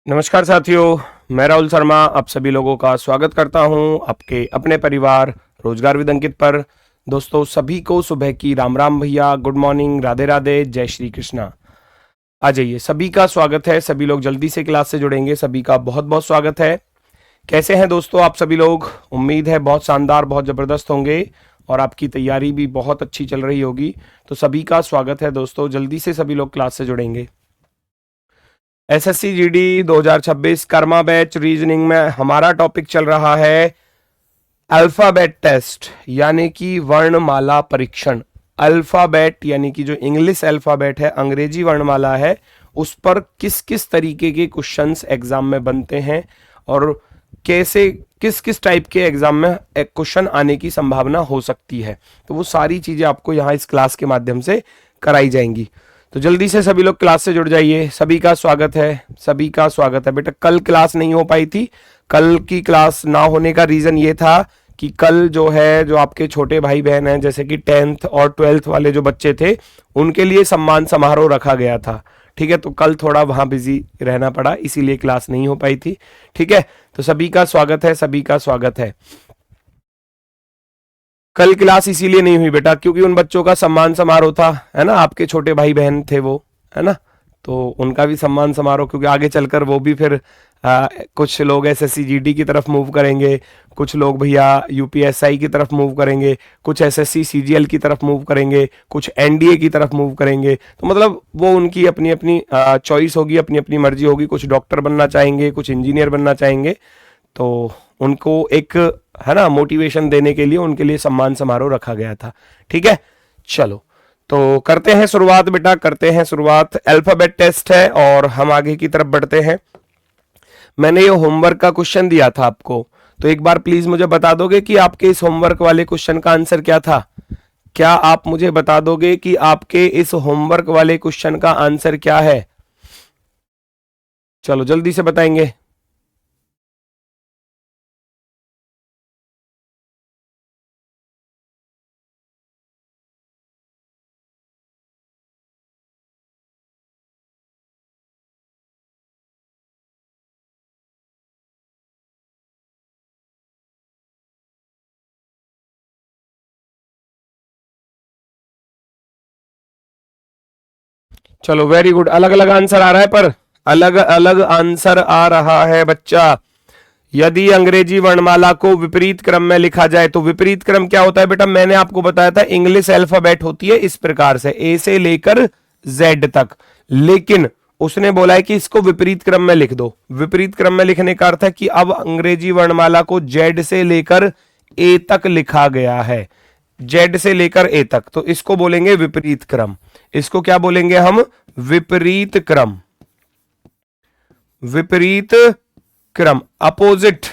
नमस्कार साथियों, मैं राहुल शर्मा आप सभी लोगों का स्वागत करता हूं आपके अपने परिवार रोजगार विद अंकित पर। दोस्तों सभी को सुबह की राम राम भैया, गुड मॉर्निंग, राधे राधे, जय श्री कृष्णा। आ जाइए, सभी का स्वागत है। सभी लोग जल्दी से क्लास से जुड़ेंगे, सभी का बहुत बहुत स्वागत है। कैसे हैं दोस्तों आप सभी लोग? उम्मीद है बहुत शानदार, बहुत जबरदस्त होंगे और आपकी तैयारी भी बहुत अच्छी चल रही होगी। तो सभी का स्वागत है दोस्तों, जल्दी से सभी लोग क्लास से जुड़ेंगे। SSC GD 2026 Karma batch reasoning में हमारा टॉपिक चल रहा है अल्फाबेट टेस्ट, यानी कि वर्णमाला परीक्षण। अल्फाबेट यानी कि जो इंग्लिश अल्फाबेट है, अंग्रेजी वर्णमाला है, उस पर किस किस तरीके के क्वेश्चंस एग्जाम में बनते हैं और कैसे किस किस टाइप के एग्जाम में क्वेश्चन आने की संभावना हो सकती है। तो वो सारी चीजें आपको यहाँ इस क्लास के माध्यम से कराई जाएंगी। तो जल्दी से सभी लोग क्लास से जुड़ जाइए। सभी का स्वागत है, सभी का स्वागत है। बेटा कल क्लास नहीं हो पाई थी। कल की क्लास ना होने का रीजन ये था कि कल जो है, जो आपके छोटे भाई बहन हैं, जैसे कि 10th और 12th वाले जो बच्चे थे, उनके लिए सम्मान समारोह रखा गया था। ठीक है, तो कल थोड़ा वहां बिजी रहना पड़ा, इसीलिए क्लास नहीं हो पाई थी। ठीक है, तो सभी का स्वागत है, सभी का स्वागत है। कल क्लास इसीलिए नहीं हुई बेटा, क्योंकि उन बच्चों का सम्मान समारोह था, है ना, आपके छोटे भाई बहन थे वो, है ना, तो उनका भी सम्मान समारोह, क्योंकि आगे चलकर वो भी फिर कुछ लोग एसएससी जीडी की तरफ मूव करेंगे, कुछ लोग भैया यूपीएसआई की तरफ मूव करेंगे, कुछ एसएससी सीजीएल की तरफ मूव करेंगे, कुछ एनडीए की तरफ मूव करेंगे। तो मतलब वो उनकी अपनी अपनी चॉइस होगी, अपनी अपनी मर्जी होगी। कुछ डॉक्टर बनना चाहेंगे, कुछ इंजीनियर बनना चाहेंगे। तो उनको एक, है ना, मोटिवेशन देने के लिए उनके लिए सम्मान समारोह रखा गया था। ठीक है, चलो तो करते हैं शुरुआत बेटा, करते हैं शुरुआत। अल्फाबेट टेस्ट है और हम आगे की तरफ बढ़ते हैं। मैंने ये होमवर्क का क्वेश्चन दिया था आपको, तो एक बार प्लीज मुझे बता दोगे कि आपके इस होमवर्क वाले क्वेश्चन का आंसर क्या था? क्या आप मुझे बता दोगे कि आपके इस होमवर्क वाले क्वेश्चन का आंसर क्या है? चलो जल्दी से बताएंगे। चलो वेरी गुड, अलग अलग आंसर आ रहा है, पर अलग अलग आंसर आ रहा है बच्चा। यदि अंग्रेजी वर्णमाला को विपरीत क्रम में लिखा जाए तो विपरीत क्रम क्या होता है बेटा? मैंने आपको बताया था इंग्लिश अल्फाबेट होती है इस प्रकार से, ए से लेकर जेड तक, लेकिन उसने बोला है कि इसको विपरीत क्रम में लिख दो। विपरीत क्रम में लिखने का अर्थ है कि अब अंग्रेजी वर्णमाला को जेड से लेकर ए तक लिखा गया है, जेड से लेकर ए तक, तो इसको बोलेंगे विपरीत क्रम। इसको क्या बोलेंगे हम? विपरीत क्रम। विपरीत क्रम, अपोजिट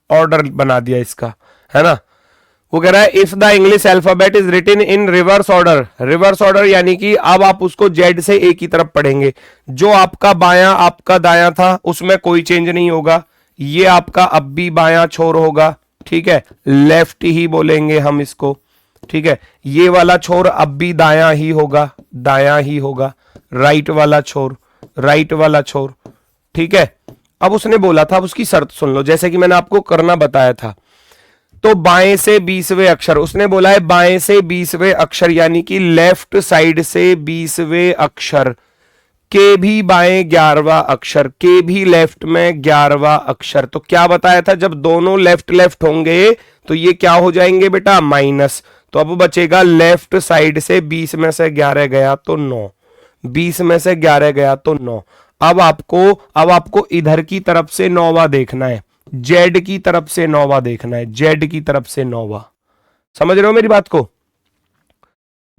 ऑर्डर बना दिया इसका, है ना। वो कह रहा है if the English alphabet is written in reverse order. Reverse order यानी कि अब आप उसको जेड से ए की तरफ पढ़ेंगे। जो आपका बायां आपका दायां था उसमें कोई चेंज नहीं होगा, ये आपका अब भी बायां छोर होगा। ठीक है, लेफ्ट ही बोलेंगे हम इसको। ठीक है, ये वाला छोर अब भी दायां ही होगा, दायां ही होगा। राइट वाला छोर, राइट वाला छोर। ठीक है, अब उसने बोला था, अब उसकी शर्त सुन लो, जैसे कि मैंने आपको करना बताया था। तो बाएं से 20वें अक्षर, उसने बोला है बाएं से 20वें अक्षर, यानी कि लेफ्ट साइड से 20वें अक्षर के भी बाएं 11वां अक्षर, के भी लेफ्ट में 11वां अक्षर। तो क्या बताया था? जब दोनों लेफ्ट लेफ्ट होंगे तो ये क्या हो जाएंगे बेटा? माइनस। तो अब बचेगा लेफ्ट साइड से 20 में से 11 गया तो 9, 20 में से 11 गया तो 9। अब आपको इधर की तरफ से 9वां देखना है, जेड की तरफ से 9वां देखना है, जेड की तरफ से 9वां। समझ रहे हो मेरी बात को?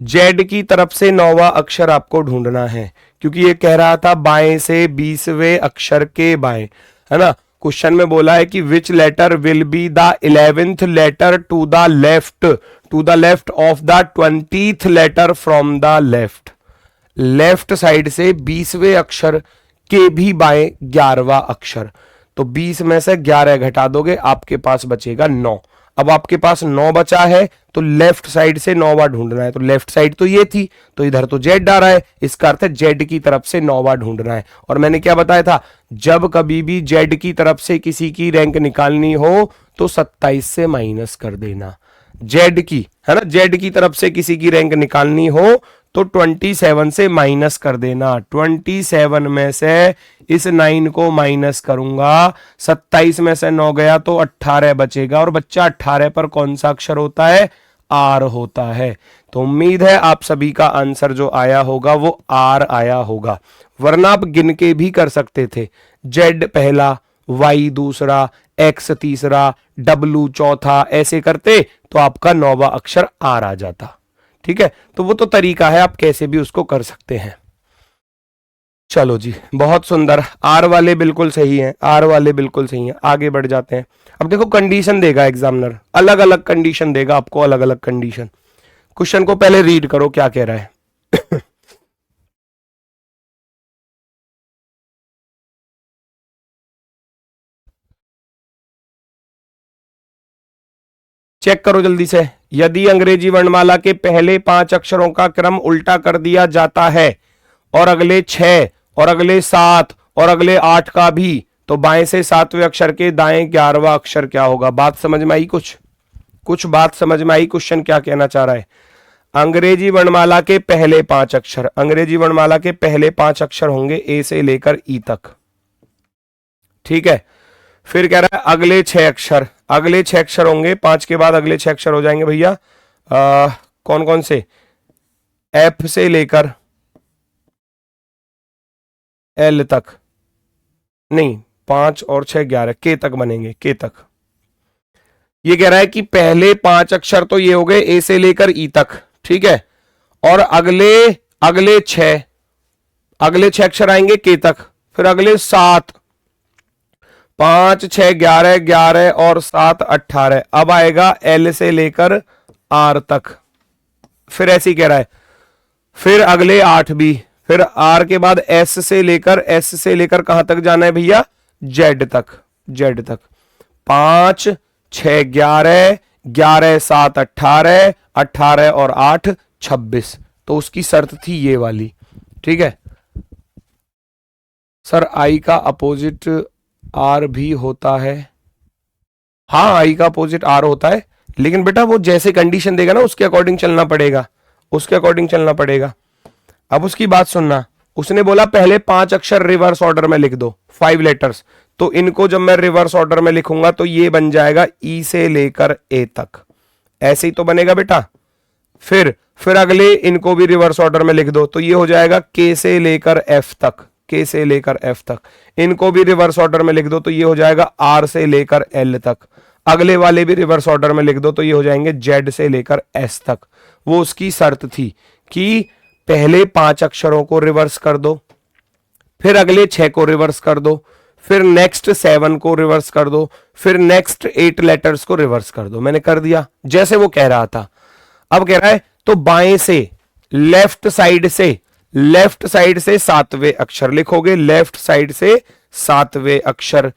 जेड की तरफ से 9वां अक्षर आपको ढूंढना है, क्योंकि ये कह रहा था बाएं से 20वें अक्षर के बाएं, है ना। क्वेश्चन में बोला है कि which letter will be the 11th letter to the left of the 20th letter from the left. Left side से 20वें अक्षर के भी बाएं 11वां अक्षर। तो 20 में से 11 घटा दोगे, आपके पास बचेगा 9। अब आपके पास 9 बचा है, तो लेफ्ट साइड से 9वां ढूंढना है। तो लेफ्ट साइड तो ये थी, तो इधर तो जेड आ रहा है, इसका अर्थ है जेड की तरफ से 9वां ढूंढना है। और मैंने क्या बताया था, जब कभी भी जेड की तरफ से किसी की रैंक निकालनी हो तो 27 से माइनस कर देना। जेड की, है ना, जेड की तरफ से किसी की रैंक निकालनी हो तो 27 से माइनस कर देना। 27 में से इस 9 को माइनस करूंगा, 27 में से 9 गया तो 18 बचेगा, और बच्चा 18 पर कौन सा अक्षर होता है, आर होता है। तो उम्मीद है आप सभी का आंसर जो आया होगा वो आर आया होगा, वरना आप गिन के भी कर सकते थे। जेड पहला, वाई दूसरा, एक्स तीसरा, डब्लू चौथा, ऐसे करते तो आपका 9वां अक्षर आर आ जाता। ठीक है, तो वो तो तरीका है, आप कैसे भी उसको कर सकते हैं। चलो जी, बहुत सुंदर, आर वाले बिल्कुल सही हैं, आर वाले बिल्कुल सही हैं। आगे बढ़ जाते हैं। अब देखो कंडीशन देगा एग्जामिनर, अलग अलग कंडीशन देगा आपको, अलग अलग कंडीशन। क्वेश्चन को पहले रीड करो क्या कह रहा है। चेक करो जल्दी से। यदि अंग्रेजी वर्णमाला के पहले 5 अक्षरों का क्रम उल्टा कर दिया जाता है और अगले 6 और अगले 7 और अगले 8 का भी, तो बाएं से 7वें अक्षर के दाएं 11वां अक्षर क्या होगा। बात समझ में आई? कुछ बात समझ में आई? क्वेश्चन क्या कहना चाह रहा है? अंग्रेजी वर्णमाला के पहले 5 अक्षर, अंग्रेजी वर्णमाला के पहले 5 अक्षर होंगे ए से लेकर ई तक। ठीक है, फिर कह रहा है अगले 6 अक्षर, अगले 6 अक्षर होंगे, 5 के बाद अगले 6 अक्षर हो जाएंगे भैया कौन कौन से, एफ से लेकर एल तक, नहीं 5 और 6 11 के तक बनेंगे, के तक। ये कह रहा है कि पहले 5 अक्षर तो ये हो गए ए से लेकर ई तक, ठीक है, और अगले अगले 6 अक्षर आएंगे के तक, फिर अगले 7, 5 6 11 11 और 7 18, अब आएगा एल से लेकर आर तक, फिर ऐसे ही कह रहा है, फिर अगले 8 भी, फिर आर के बाद एस से लेकर कहां तक जाना है भैया, जेड तक, जेड तक। 5 6 11 11 7 18 18 और 8 26, तो उसकी शर्त थी ये वाली। ठीक है सर, आई का अपोजिट आर भी होता है? हाँ, आई का अपोजिट आर होता है, लेकिन बेटा वो जैसे कंडीशन देगा ना उसके अकॉर्डिंग चलना पड़ेगा, उसके अकॉर्डिंग चलना पड़ेगा। अब उसकी बात सुनना, उसने बोला पहले 5 अक्षर रिवर्स ऑर्डर में लिख दो, 5 लेटर्स, तो इनको जब मैं रिवर्स ऑर्डर में लिखूंगा तो ये बन जाएगा ई से लेकर ए तक, ऐसे ही तो बनेगा बेटा। फिर अगले इनको भी रिवर्स ऑर्डर में लिख दो, तो ये हो जाएगा के से लेकर एफ तक, के से लेकर एफ तक। इनको भी रिवर्स ऑर्डर में लिख दो तो ये हो जाएगा आर से लेकर एल तक। अगले वाले भी रिवर्स ऑर्डर में लिख दो तो ये हो जाएंगे जेड से लेकर एस तक। वो उसकी शर्त थी कि पहले 5 अक्षरों को रिवर्स कर दो, फिर अगले 6 को रिवर्स कर दो, फिर नेक्स्ट 7 को रिवर्स कर दो, फिर नेक्स्ट 8 लेटर्स को रिवर्स कर दो। मैंने कर दिया जैसे वो कह रहा था। अब कह रहा है तो बाएं से लेफ्ट साइड से 7वें अक्षर लिखोगे, लेफ्ट साइड से 7वें अक्षर,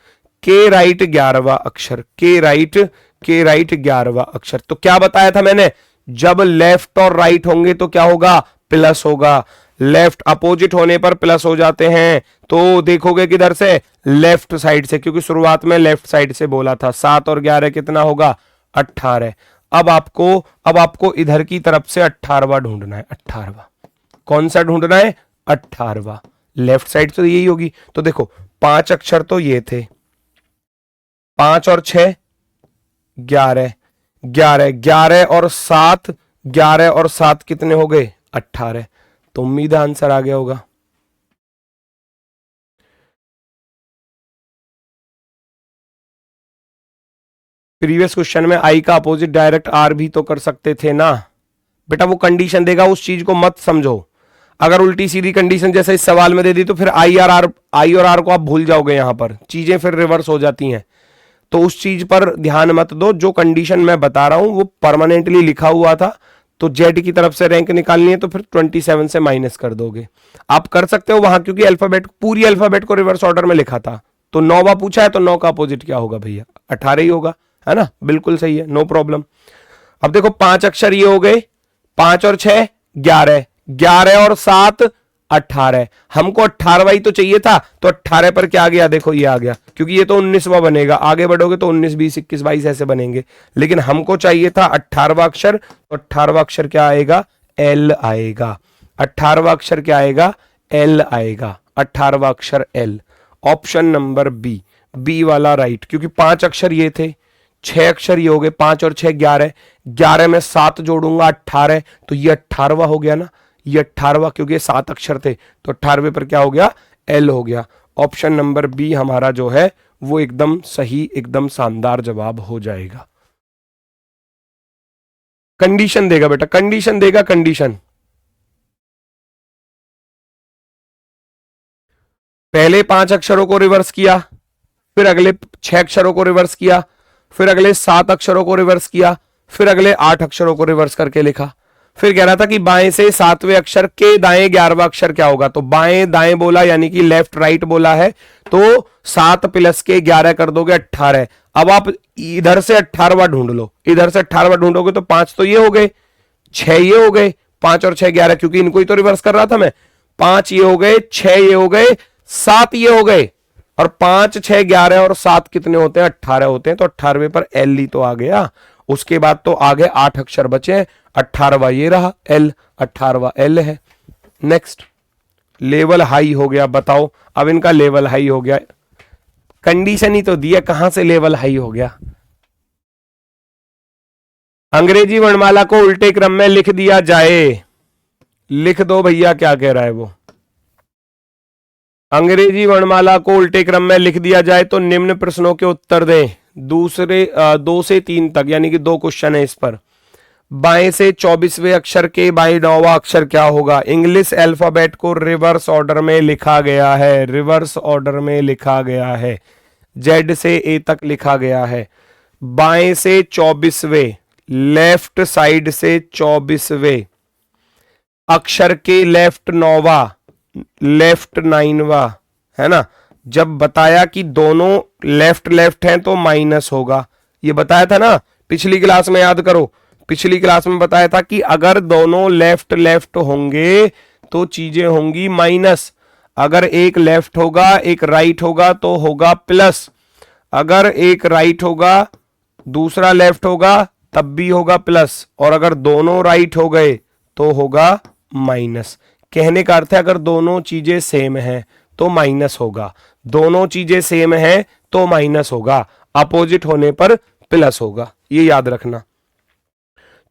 के राइट 11वां अक्षर, के राइट 11वां अक्षर। तो क्या बताया था मैंने, जब लेफ्ट और राइट होंगे तो क्या होगा, प्लस होगा। लेफ्ट अपोजिट होने पर प्लस हो जाते हैं, तो देखोगे किधर से, लेफ्ट साइड से, क्योंकि शुरुआत में लेफ्ट साइड से बोला था। 7 और 11 कितना होगा, 18। अब आपको इधर की तरफ से 18वां ढूंढना है। 18वां कौन सा ढूंढना है, 18वां। लेफ्ट साइड तो यही होगी। तो देखो 5 अक्षर तो ये थे, 5 और 6 11 11 11 और 7, 11 और 7 कितने हो गए, 18। तो उम्मीद है आंसर आ गया होगा। प्रीवियस क्वेश्चन में आई का अपोजिट डायरेक्ट आर भी तो कर सकते थे ना बेटा। वो कंडीशन देगा, उस चीज को मत समझो। अगर उल्टी सीधी कंडीशन जैसे इस सवाल में दे दी तो फिर आई और आर को आप भूल जाओगे, यहां पर चीजें फिर रिवर्स हो जाती हैं। तो उस चीज पर ध्यान मत दो। जो कंडीशन मैं बता रहा हूं वो परमानेंटली लिखा हुआ था, तो जेड की तरफ से रैंक निकालनी है तो फिर 27 से माइनस कर दोगे। आप कर सकते हो वहां, क्योंकि अल्फाबेट, पूरी अल्फाबेट को रिवर्स ऑर्डर में लिखा था। तो 9वां पूछा है तो 9 का अपोजिट क्या होगा भैया, 18 ही होगा, है ना, बिल्कुल सही है, नो प्रॉब्लम। अब देखो 5 अक्षर ये हो गए, 5 और 6 11, 11 और 7 18, हमको 18वां ही तो चाहिए था, तो 18 पर क्या आ गया, देखो ये आ गया, क्योंकि ये तो 19वां बनेगा, आगे बढ़ोगे तो 19 20 21 22 ऐसे बनेंगे, लेकिन हमको चाहिए था 18वां अक्षर, तो 18वां अक्षर क्या आएगा, एल आएगा। 18वां अक्षर क्या आएगा, एल आएगा, 18वां अक्षर L. Option number B, B वाला राइट, क्योंकि 5 अक्षर ये थे, 6 अक्षर ये हो गए, 5 और 6 11, 11 में 7 जोड़ूंगा 18, तो ये 18वां हो गया ना, ये 18वां, क्योंकि ये 7 अक्षर थे, तो 18वें पर क्या हो गया, एल हो गया। ऑप्शन नंबर बी हमारा जो है वो एकदम सही, एकदम शानदार जवाब हो जाएगा। कंडीशन देगा बेटा, कंडीशन देगा, कंडीशन। पहले 5 अक्षरों को रिवर्स किया, फिर अगले 6 अक्षरों को रिवर्स किया, फिर अगले 7 अक्षरों को रिवर्स किया, फिर अगले 8 अक्षरों को रिवर्स करके लिखा। फिर कह रहा था कि बाएं से 7वें अक्षर के दाएं 11वां अक्षर क्या होगा, तो बाएं दाएं बोला, यानी कि लेफ्ट राइट बोला है, तो 7 प्लस के 11 कर दोगे 18। अब आप इधर से 18वां ढूंढ लो, इधर से 18वां ढूंढोगे तो 5 तो ये हो गए, 6 ये हो गए, 5 और 6 11, क्योंकि इनको ही तो रिवर्स कर रहा था मैं। 5 ये हो गए, 6 ये हो गए, 7 ये हो गए, और 5 6 11 और 7 कितने होते हैं, 18 होते हैं, तो 18वें पर एल ही तो आ गया। उसके बाद तो आगे 8 अक्षर बचे, 18वां ये रहा एल, 18वां एल है। नेक्स्ट, लेवल हाई हो गया, बताओ अब इनका लेवल हाई हो गया, कंडीशन ही तो दिया, कहां से लेवल हाई हो गया। अंग्रेजी वर्णमाला को उल्टे क्रम में लिख दिया जाए, लिख दो भैया, क्या कह रहा है वो। अंग्रेजी वर्णमाला को उल्टे क्रम में लिख दिया जाए तो निम्न प्रश्नों के उत्तर दें, दूसरे 2 से 3 तक, यानी कि 2 क्वेश्चन है इस पर। बाएं से 24वें अक्षर के बाएं 9वां अक्षर क्या होगा, इंग्लिश अल्फाबेट को रिवर्स ऑर्डर में लिखा गया है, रिवर्स ऑर्डर में लिखा गया है, जेड से ए तक लिखा गया है। बाएं से 24वें, लेफ्ट साइड से 24वें अक्षर के लेफ्ट 9वां, लेफ्ट 9वां, है ना। जब बताया कि दोनों लेफ्ट लेफ्ट हैं तो माइनस होगा, ये बताया था ना पिछली क्लास में, याद करो पिछली क्लास में बताया था कि अगर दोनों लेफ्ट लेफ्ट होंगे तो चीजें होंगी माइनस, अगर एक लेफ्ट होगा एक राइट होगा तो होगा प्लस, अगर एक राइट होगा दूसरा लेफ्ट होगा तब भी होगा प्लस, और अगर दोनों राइट हो गए तो होगा माइनस। कहने का अर्थ है अगर दोनों चीजें सेम हैं तो माइनस होगा, दोनों चीजें सेम हैं तो माइनस होगा, अपोजिट होने पर प्लस होगा, ये याद रखना।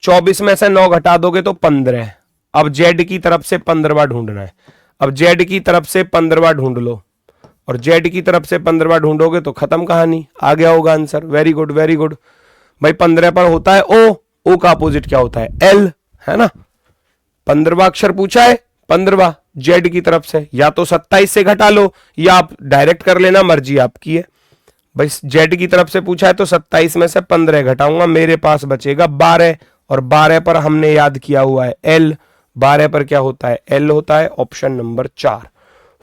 24 में से 9 घटा दोगे तो 15। अब जेड की तरफ से 15वां ढूंढना है, अब जेड की तरफ से 15वां ढूंढ लो, और जेड की तरफ से 15वां ढूंढोगे तो खत्म कहानी, आ गया होगा answer. Very good very good भाई। 15 पर होता है ओ, ओ का अपोजिट क्या होता है, एल, है ना। 15वां अक्षर पूछा है, 15वां जेड की तरफ से, या तो 27 से घटा लो या आप डायरेक्ट कर लेना, मर्जी आपकी है भाई। जेड की तरफ से पूछा है तो 27 में से 15 घटाऊंगा, मेरे पास बचेगा 12, और 12 पर हमने याद किया हुआ है एल, 12 पर क्या होता है, एल होता है। ऑप्शन नंबर 4,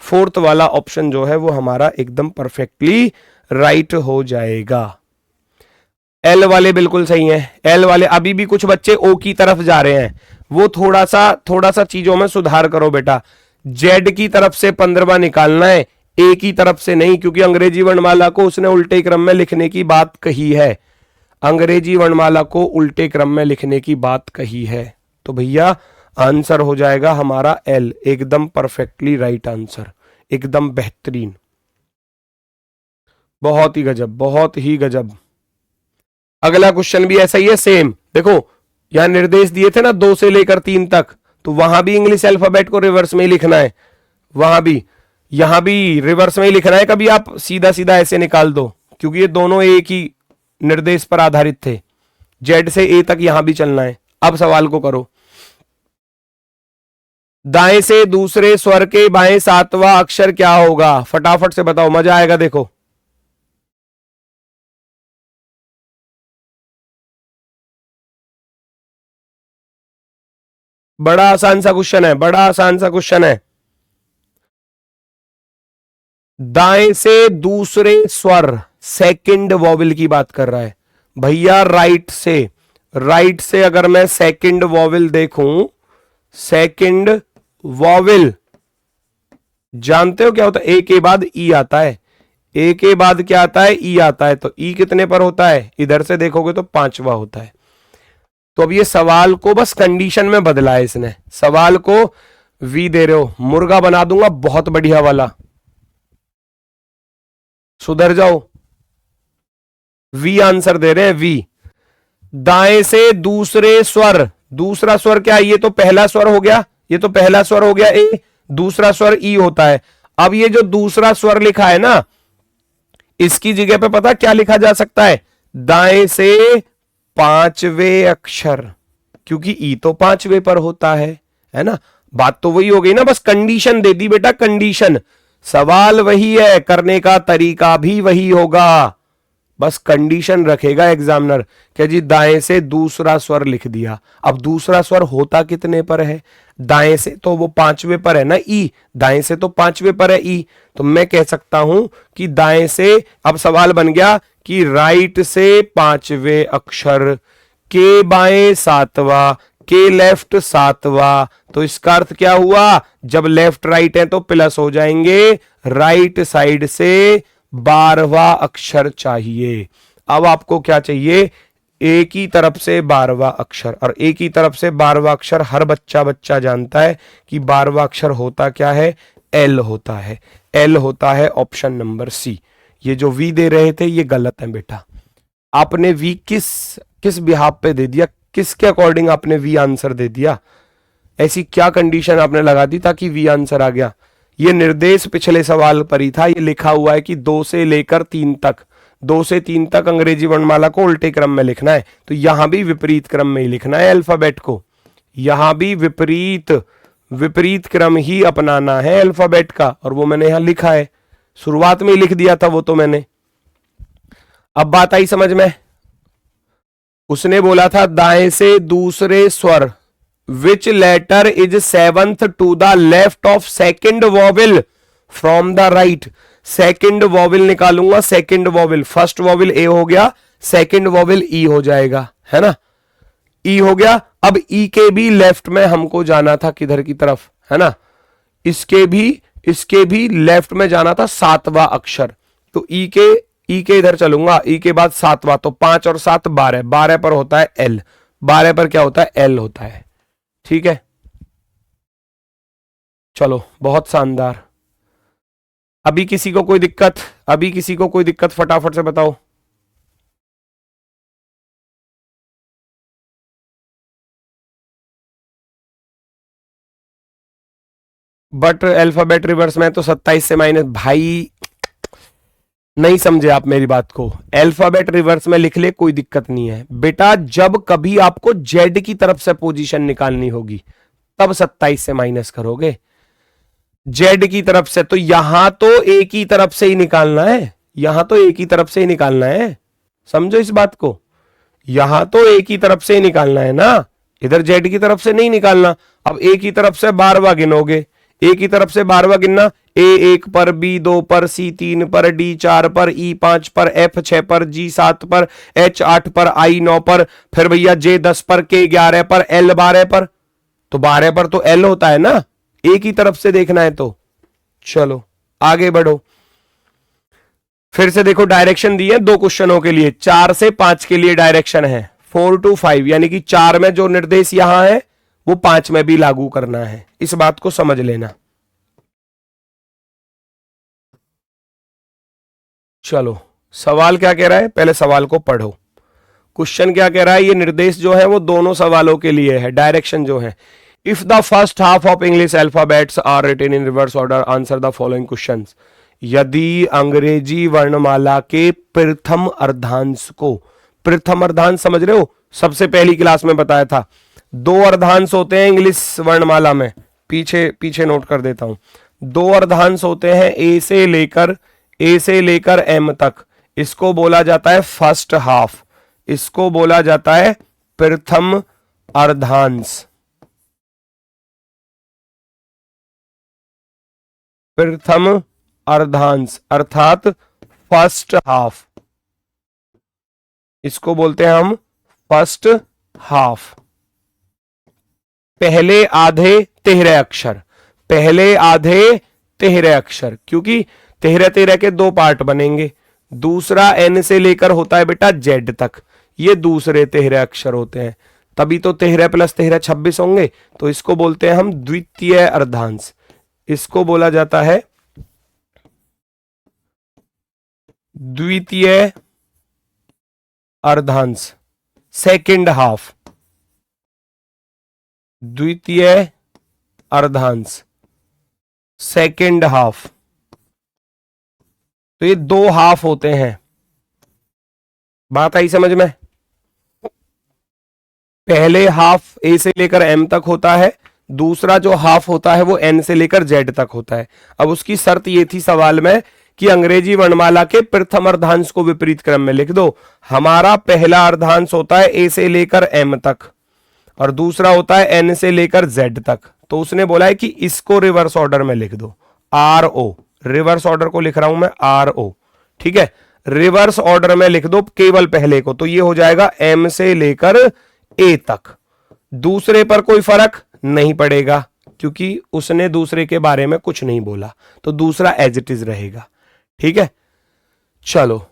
फोर्थ वाला ऑप्शन जो है वो हमारा एकदम परफेक्टली राइट हो जाएगा। एल वाले बिल्कुल सही हैं, एल वाले। अभी भी कुछ बच्चे ओ की तरफ जा रहे हैं, वो थोड़ा सा चीजों में सुधार करो बेटा। जेड की तरफ से 15वां निकालना है, ए की तरफ से नहीं, क्योंकि अंग्रेजी वर्णमाला को उसने उल्टे क्रम में लिखने की बात कही है, अंग्रेजी वर्णमाला को उल्टे क्रम में लिखने की बात कही है। तो भैया आंसर हो जाएगा हमारा एल, एकदम परफेक्टली राइट आंसर, एकदम बेहतरीन, बहुत ही गजब, बहुत ही गजब। अगला क्वेश्चन भी ऐसा ही है, सेम। देखो यहां निर्देश दिए थे ना 2 से लेकर 3 तक, तो वहां भी इंग्लिश अल्फाबेट को रिवर्स में ही लिखना है, वहां भी, यहां भी रिवर्स में ही लिखना है। कभी आप सीधा सीधा ऐसे निकाल दो, क्योंकि ये दोनों एक ही निर्देश पर आधारित थे, जेड से ए तक यहां भी चलना है। अब सवाल को करो, दाएं से दूसरे स्वर के बाएं 7वां अक्षर क्या होगा, फटाफट से बताओ, मजा आएगा। देखो बड़ा आसान सा क्वेश्चन है, बड़ा आसान सा क्वेश्चन है। दाएं से दूसरे स्वर, सेकंड वॉवल की बात कर रहा है, भैया राइट से अगर मैं सेकंड वॉवेल देखूं, सेकंड वॉवेल जानते हो क्या होता है? ए के बाद ई आता है, ए के बाद क्या आता है? ई आता है। तो ई कितने पर होता है? इधर से देखोगे तो पांचवा होता है। तो अब ये सवाल को बस कंडीशन में बदला है इसने, सवाल को वी दे रहे हो, मुर्गा बना दूंगा बहुत बढ़िया वाला, सुधर जाओ। वी आंसर दे रहे हैं, वी। दाएं से दूसरे स्वर, दूसरा स्वर क्या है? ये तो पहला स्वर हो गया, ये तो पहला स्वर हो गया ए, दूसरा स्वर ई होता है। अब ये जो दूसरा स्वर लिखा है ना, इसकी जगह पे पता क्या लिखा जा सकता है? दाएं से पांचवें अक्षर, क्योंकि ई तो पांचवें पर होता है ना। बात तो वही हो गई ना, बस कंडीशन दे दी बेटा, कंडीशन। सवाल वही है, करने का तरीका भी वही होगा, बस कंडीशन रखेगा एग्जामिनर। क्या जी? दाएं से दूसरा स्वर लिख दिया। अब दूसरा स्वर होता कितने पर है? दाएं से तो वो पांचवें पर है ना, ई। दाएं से तो पांचवें पर है ई, तो मैं कह सकता हूं कि दाएं से, अब सवाल बन गया कि राइट से पांचवें अक्षर, के बाएं सातवां, के लेफ्ट सातवां। तो इसका अर्थ क्या हुआ? जब लेफ्ट राइट है तो प्लस हो जाएंगे, राइट साइड से 12वां अक्षर चाहिए। अब आपको क्या चाहिए? एक ही तरफ से 12वां अक्षर, और एक ही तरफ से 12वां अक्षर हर बच्चा जानता है कि 12वां अक्षर होता क्या है? एल होता है। एल होता है ऑप्शन नंबर सी। ये जो वी दे रहे थे ये गलत है बेटा। आपने वी किस बिहाफ पे दे दिया? किसके अकॉर्डिंग आपने वी आंसर दे दिया? ऐसी क्या कंडीशन आपने लगा दी ताकि वी आंसर आ गया? ये निर्देश पिछले सवाल पर ही था। ये लिखा हुआ है कि 2 से लेकर 3 तक, 2 से 3 तक अंग्रेजी वर्णमाला को उल्टे क्रम में लिखना है। तो यहां भी विपरीत क्रम में ही लिखना है अल्फाबेट को, यहां भी विपरीत क्रम ही अपनाना है अल्फाबेट का, और वो मैंने यहां लिखा है, शुरुआत में ही लिख दिया था वो तो मैंने। अब बात आई समझ में? उसने बोला था दाएं से दूसरे स्वर, which letter is seventh to the left of second vowel from the right। Second vowel निकालूंगा, सेकेंड वॉवेल, फर्स्ट वॉवेल ए हो गया, सेकेंड वॉवेल ई हो जाएगा, है ना, ई हो गया। अब ई के भी लेफ्ट में हमको जाना था, किधर की तरफ, है ना, इसके भी लेफ्ट में जाना था, सातवां अक्षर। तो ई के इधर चलूंगा, ई के बाद सातवां, तो 5 और 7 12, 12 पर होता है एल, 12 पर क्या होता है? एल होता है। ठीक है, चलो बहुत शानदार। अभी किसी को कोई दिक्कत? फटाफट से बताओ। बट अल्फाबेट रिवर्स में तो 27 से माइनस, भाई नहीं समझे आप मेरी बात को। अल्फाबेट रिवर्स में लिख ले, कोई दिक्कत नहीं है बेटा। जब कभी आपको जेड की तरफ से पोजीशन निकालनी होगी तब 27 से माइनस करोगे, जेड की तरफ से। तो यहां तो एक ही तरफ से ही निकालना है, यहां तो एक ही तरफ से ही निकालना है, समझो इस बात को। यहां तो एक ही तरफ से ही निकालना है ना, इधर जेड की तरफ से नहीं निकालना। अब एक ही तरफ से 12वां गिनोगे, एक ही तरफ से 12वां गिनना, ए 1 पर, बी 2 पर, सी 3 पर, डी 4 पर, ई 5 पर, एफ 6 पर, जी 7 पर, एच 8 पर, आई 9 पर, फिर भैया जे 10 पर, के 11 पर, एल 12 पर। तो 12 पर तो एल होता है ना, एक ही तरफ से देखना है तो। चलो आगे बढ़ो, फिर से देखो डायरेक्शन दी है 2 क्वेश्चनों के लिए, 4 से 5 के लिए डायरेक्शन है, 4 to 5, यानी कि 4 में जो निर्देश यहां है वो 5 में भी लागू करना है, इस बात को समझ लेना। चलो सवाल क्या कह रहा है, पहले सवाल को पढ़ो। क्वेश्चन क्या कह रहा है? ये निर्देश जो है वो दोनों सवालों के लिए है, डायरेक्शन जो है। If the first half of English alphabets are written in reverse order, answer the following questions. यदि अंग्रेजी वर्णमाला के प्रथम अर्धांश को, प्रथम अर्धांश समझ रहे हो, सबसे पहली क्लास में बताया था 2 अर्धांश होते हैं इंग्लिश वर्णमाला में, पीछे नोट कर देता हूं। 2 अर्धांश होते हैं ए से लेकर एम तक, इसको बोला जाता है फर्स्ट हाफ, इसको बोला जाता है प्रथम अर्धांश, प्रथम अर्धांश अर्थात फर्स्ट हाफ। इसको बोलते हैं हम फर्स्ट हाफ। पहले आधे 13 अक्षर, पहले आधे 13 अक्षर, क्योंकि 13 13 के दो पार्ट बनेंगे। दूसरा एन से लेकर होता है बेटा जेड तक, ये दूसरे 13 अक्षर होते हैं, तभी तो 13 + 13 26 होंगे। तो इसको बोलते हैं हम द्वितीय अर्धांश, इसको बोला जाता है द्वितीय अर्धांश, सेकंड हाफ, द्वितीय अर्धांश, सेकंड हाफ। तो ये दो हाफ होते हैं, बात आई समझ में। पहले हाफ ए से लेकर एम तक होता है, दूसरा जो हाफ होता है वो एन से लेकर जेड तक होता है। अब उसकी शर्त ये थी सवाल में कि अंग्रेजी वर्णमाला के प्रथम अर्धांश को विपरीत क्रम में लिख दो। हमारा पहला अर्धांश होता है ए से लेकर एम तक और दूसरा होता है एन से लेकर जेड तक। तो उसने बोला है कि इसको रिवर्स ऑर्डर में लिख दो, आर ओ, रिवर्स ऑर्डर को लिख रहा हूं मैं आर ओ, ठीक है। रिवर्स ऑर्डर में लिख दो केवल पहले को, तो ये हो जाएगा एम से लेकर ए तक। दूसरे पर कोई फर्क नहीं पड़ेगा क्योंकि उसने दूसरे के बारे में कुछ नहीं बोला, तो दूसरा एज इट इज रहेगा, ठीक है। चलो,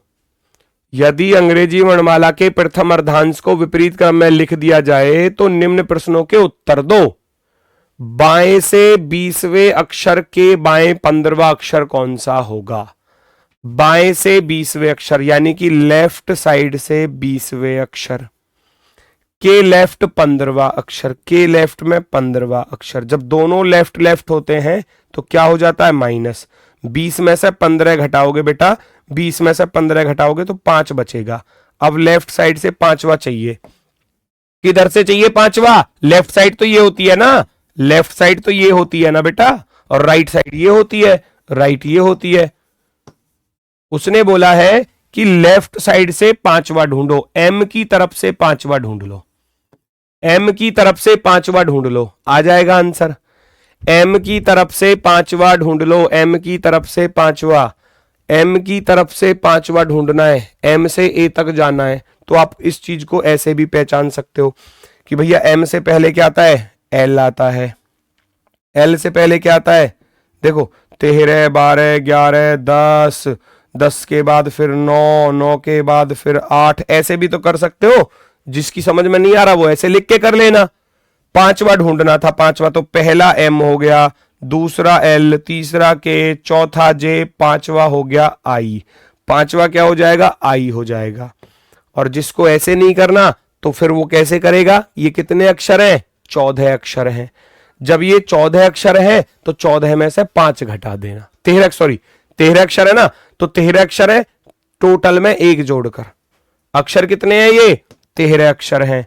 यदि अंग्रेजी वर्णमाला के प्रथम अर्धांश को विपरीत क्रम में लिख दिया जाए तो निम्न प्रश्नों के उत्तर दो। बाएं से 20वें अक्षर के बाएं 15वां अक्षर कौन सा होगा? बाएं से 20वें अक्षर यानी कि लेफ्ट साइड से 20वें अक्षर, के लेफ्ट 15वां अक्षर, के लेफ्ट में 15वां अक्षर। जब दोनों लेफ्ट लेफ्ट होते हैं तो क्या हो जाता है? माइनस। 20 में से 15 घटाओगे बेटा, 20 में से 15 घटाओगे तो 5 बचेगा। अब लेफ्ट साइड से 5वां चाहिए, किधर से चाहिए 5वां? लेफ्ट साइड तो ये होती है ना, लेफ्ट साइड तो ये होती है ना बेटा, और राइट साइड ये होती है, राइट ये होती है। उसने बोला है कि लेफ्ट साइड से 5वां ढूंढो, एम की तरफ से 5वां ढूंढ लो, एम की तरफ से 5वां ढूंढ लो, आ जाएगा आंसर। एम की तरफ से 5वां ढूंढ लो, एम की तरफ से 5वां, एम की तरफ से 5वां ढूंढना है, एम से ए तक जाना है। तो आप इस चीज को ऐसे भी पहचान सकते हो कि भैया एम से पहले क्या आता है? एल आता है। एल से पहले क्या आता है? देखो 13, 12, 11, 10, 10 के बाद फिर 9, 9 के बाद फिर 8, ऐसे भी तो कर सकते हो। जिसकी समझ में नहीं आ रहा वो ऐसे लिख के कर लेना। 5वां ढूंढना था, 5वां तो पहला एम हो गया, दूसरा एल, तीसरा के, चौथा जे, 5वां हो गया आई। 5वां क्या हो जाएगा? आई हो जाएगा। और जिसको ऐसे नहीं करना तो फिर वो कैसे करेगा? ये कितने अक्षर हैं? 14 अक्षर हैं। जब ये 14 अक्षर है तो 14 में से 5 घटा देना। 13 अक्षर है ना, तो 13 अक्षर है, टोटल में 1 जोड़कर। अक्षर कितने हैं? ये 13 अक्षर हैं।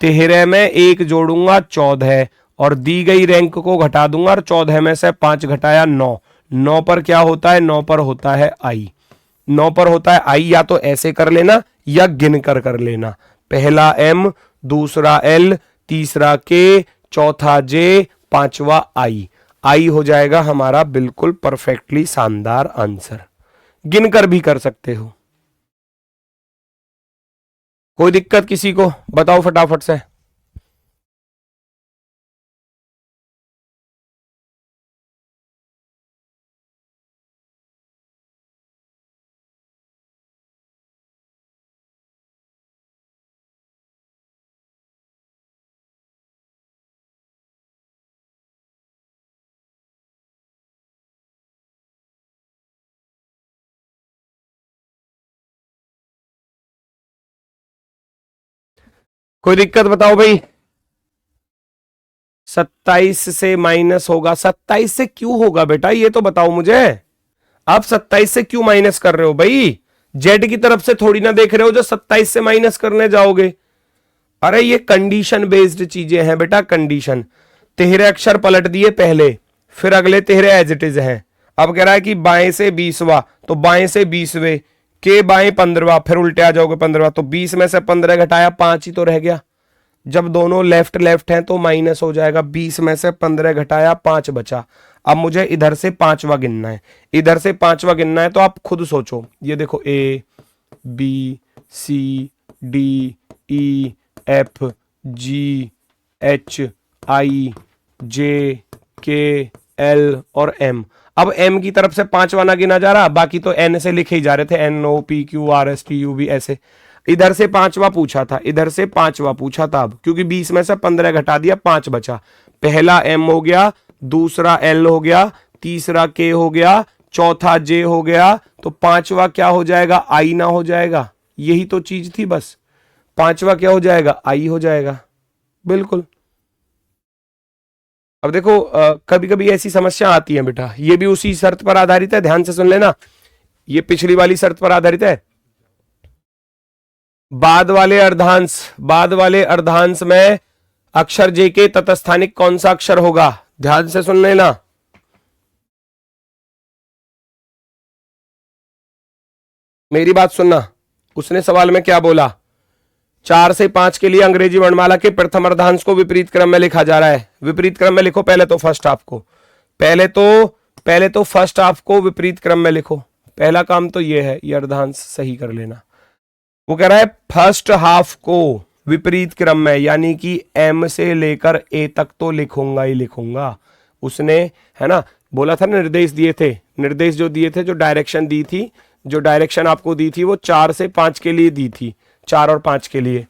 13 में 1 जोड़ूंगा 14, और दी गई रैंक को घटा दूंगा, और 14 में से 5 घटाया 9। 9 पर क्या होता है? 9 पर होता है आई। 9 पर होता है आई, या तो ऐसे कर लेना या गिन कर लेना। पहला एम, दूसरा एल, तीसरा के, चौथा जे, 5वां आई। आई हो जाएगा हमारा बिल्कुल परफेक्टली शानदार आंसर। गिनकर भी कर सकते हो। कोई दिक्कत किसी को? बताओ फटाफट से। कोई दिक्कत बताओ भाई। 27 से माइनस होगा? 27 से क्यों होगा बेटा, ये तो बताओ मुझे। आप 27 से क्यों माइनस कर रहे हो भाई? जेड की तरफ से थोड़ी ना देख रहे हो जो 27 से माइनस करने जाओगे। अरे ये कंडीशन बेस्ड चीजें हैं बेटा, कंडीशन। 13 अक्षर पलट दिए पहले, फिर अगले 13 एज इट इज हैं। अब कह रहा है कि बाएं से 20वां, तो बाएं से 20वें, के बाएं 15वां, फिर उल्टे आ जाओगे 15वां, तो 20 में से 15 घटाया 5 ही तो रह गया। जब दोनों लेफ्ट लेफ्ट हैं तो माइनस हो जाएगा। 20 में से 15 घटाया 5 बचा। अब मुझे इधर से 5वां गिनना है, इधर से 5वां गिनना है। तो आप खुद सोचो, ये देखो A B C D E F G H I J K L और एम। अब एम की तरफ से 5 ना गिना जा रहा, बाकी तो एन से लिखे ही जा रहे थे, N O P Q R S T U V ऐसे। इधर से 5वां पूछा था, इधर से 5वां पूछा था। अब क्योंकि 20 में से 15 घटा दिया, 5 बचा। पहला एम हो गया, दूसरा एल हो गया, तीसरा के हो गया, चौथा जे हो गया, तो 5वां क्या हो जाएगा? आई ना हो जाएगा। यही तो चीज थी बस। 5वां क्या हो जाएगा? आई हो जाएगा। बिल्कुल। अब देखो कभी कभी ऐसी समस्या आती है बेटा, ये भी उसी शर्त पर आधारित है, ध्यान से सुन लेना। ये पिछली वाली शर्त पर आधारित है। बाद वाले अर्धांश में अक्षर जे के तत्स्थानिक कौन सा अक्षर होगा? ध्यान से सुन लेना। मेरी बात सुनना, उसने सवाल में क्या बोला? 4 से 5 के लिए अंग्रेजी वर्णमाला के प्रथम अर्धांश को विपरीत क्रम में लिखा जा रहा है। विपरीत क्रम में लिखो पहले तो फर्स्ट हाफ को, पहले तो फर्स्ट हाफ को विपरीत क्रम में लिखो। पहला काम तो ये है, ये अर्धांश सही कर लेना। वो कह रहा है फर्स्ट हाफ को विपरीत क्रम में, यानी कि एम से लेकर ए तक तो लिखूंगा ही लिखूंगा। उसने, है ना, बोला था, निर्देश दिए थे। निर्देश जो दिए थे, जो डायरेक्शन दी थी, जो डायरेक्शन आपको दी थी, वो 4 से 5 के लिए दी थी। 4 और 5 के लिए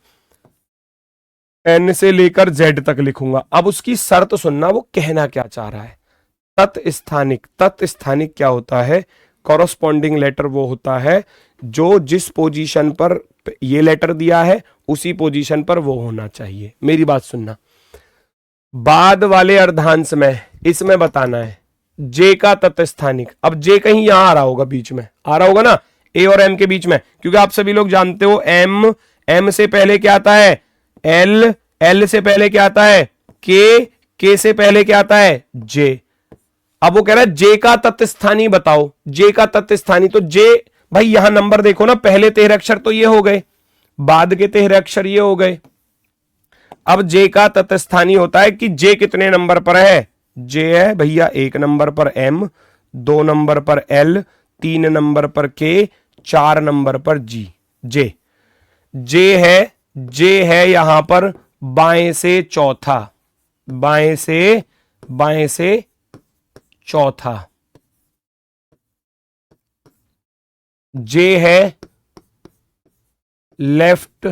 एन से लेकर जेड तक लिखूंगा। अब उसकी शर्त सुनना, वो कहना क्या चाह रहा है। तत्स्थानिक, तत्स्थानिक क्या होता है? कॉरस्पॉन्डिंग लेटर वो होता है जो जिस पोजीशन पर ये लेटर दिया है उसी पोजीशन पर वो होना चाहिए। मेरी बात सुनना, बाद वाले अर्धांश में इसमें बताना है जे का तत्स्थानिक। अब जे कहीं यहां आ रहा होगा, बीच में आ रहा होगा ना, ए और एम के बीच में, क्योंकि आप सभी लोग जानते हो एम से पहले क्या आता है? एल से पहले क्या आता है? के से पहले क्या आता है? जे। अब वो कह रहा है जे का तत्स्थानी बताओ, जे का तत्स्थानी। तो जे भाई यहां नंबर देखो ना, पहले 13 अक्षर तो ये हो गए, बाद के 13 अक्षर ये हो गए। अब जे का तत्स्थानी होता है कि जे कितने नंबर पर है? जे है भैया 1 नंबर पर एम, 2 नंबर पर एल, 3 नंबर पर के, 4 नंबर पर जी। जे है यहां पर बाएं से चौथा, बाएं से चौथा। जे है left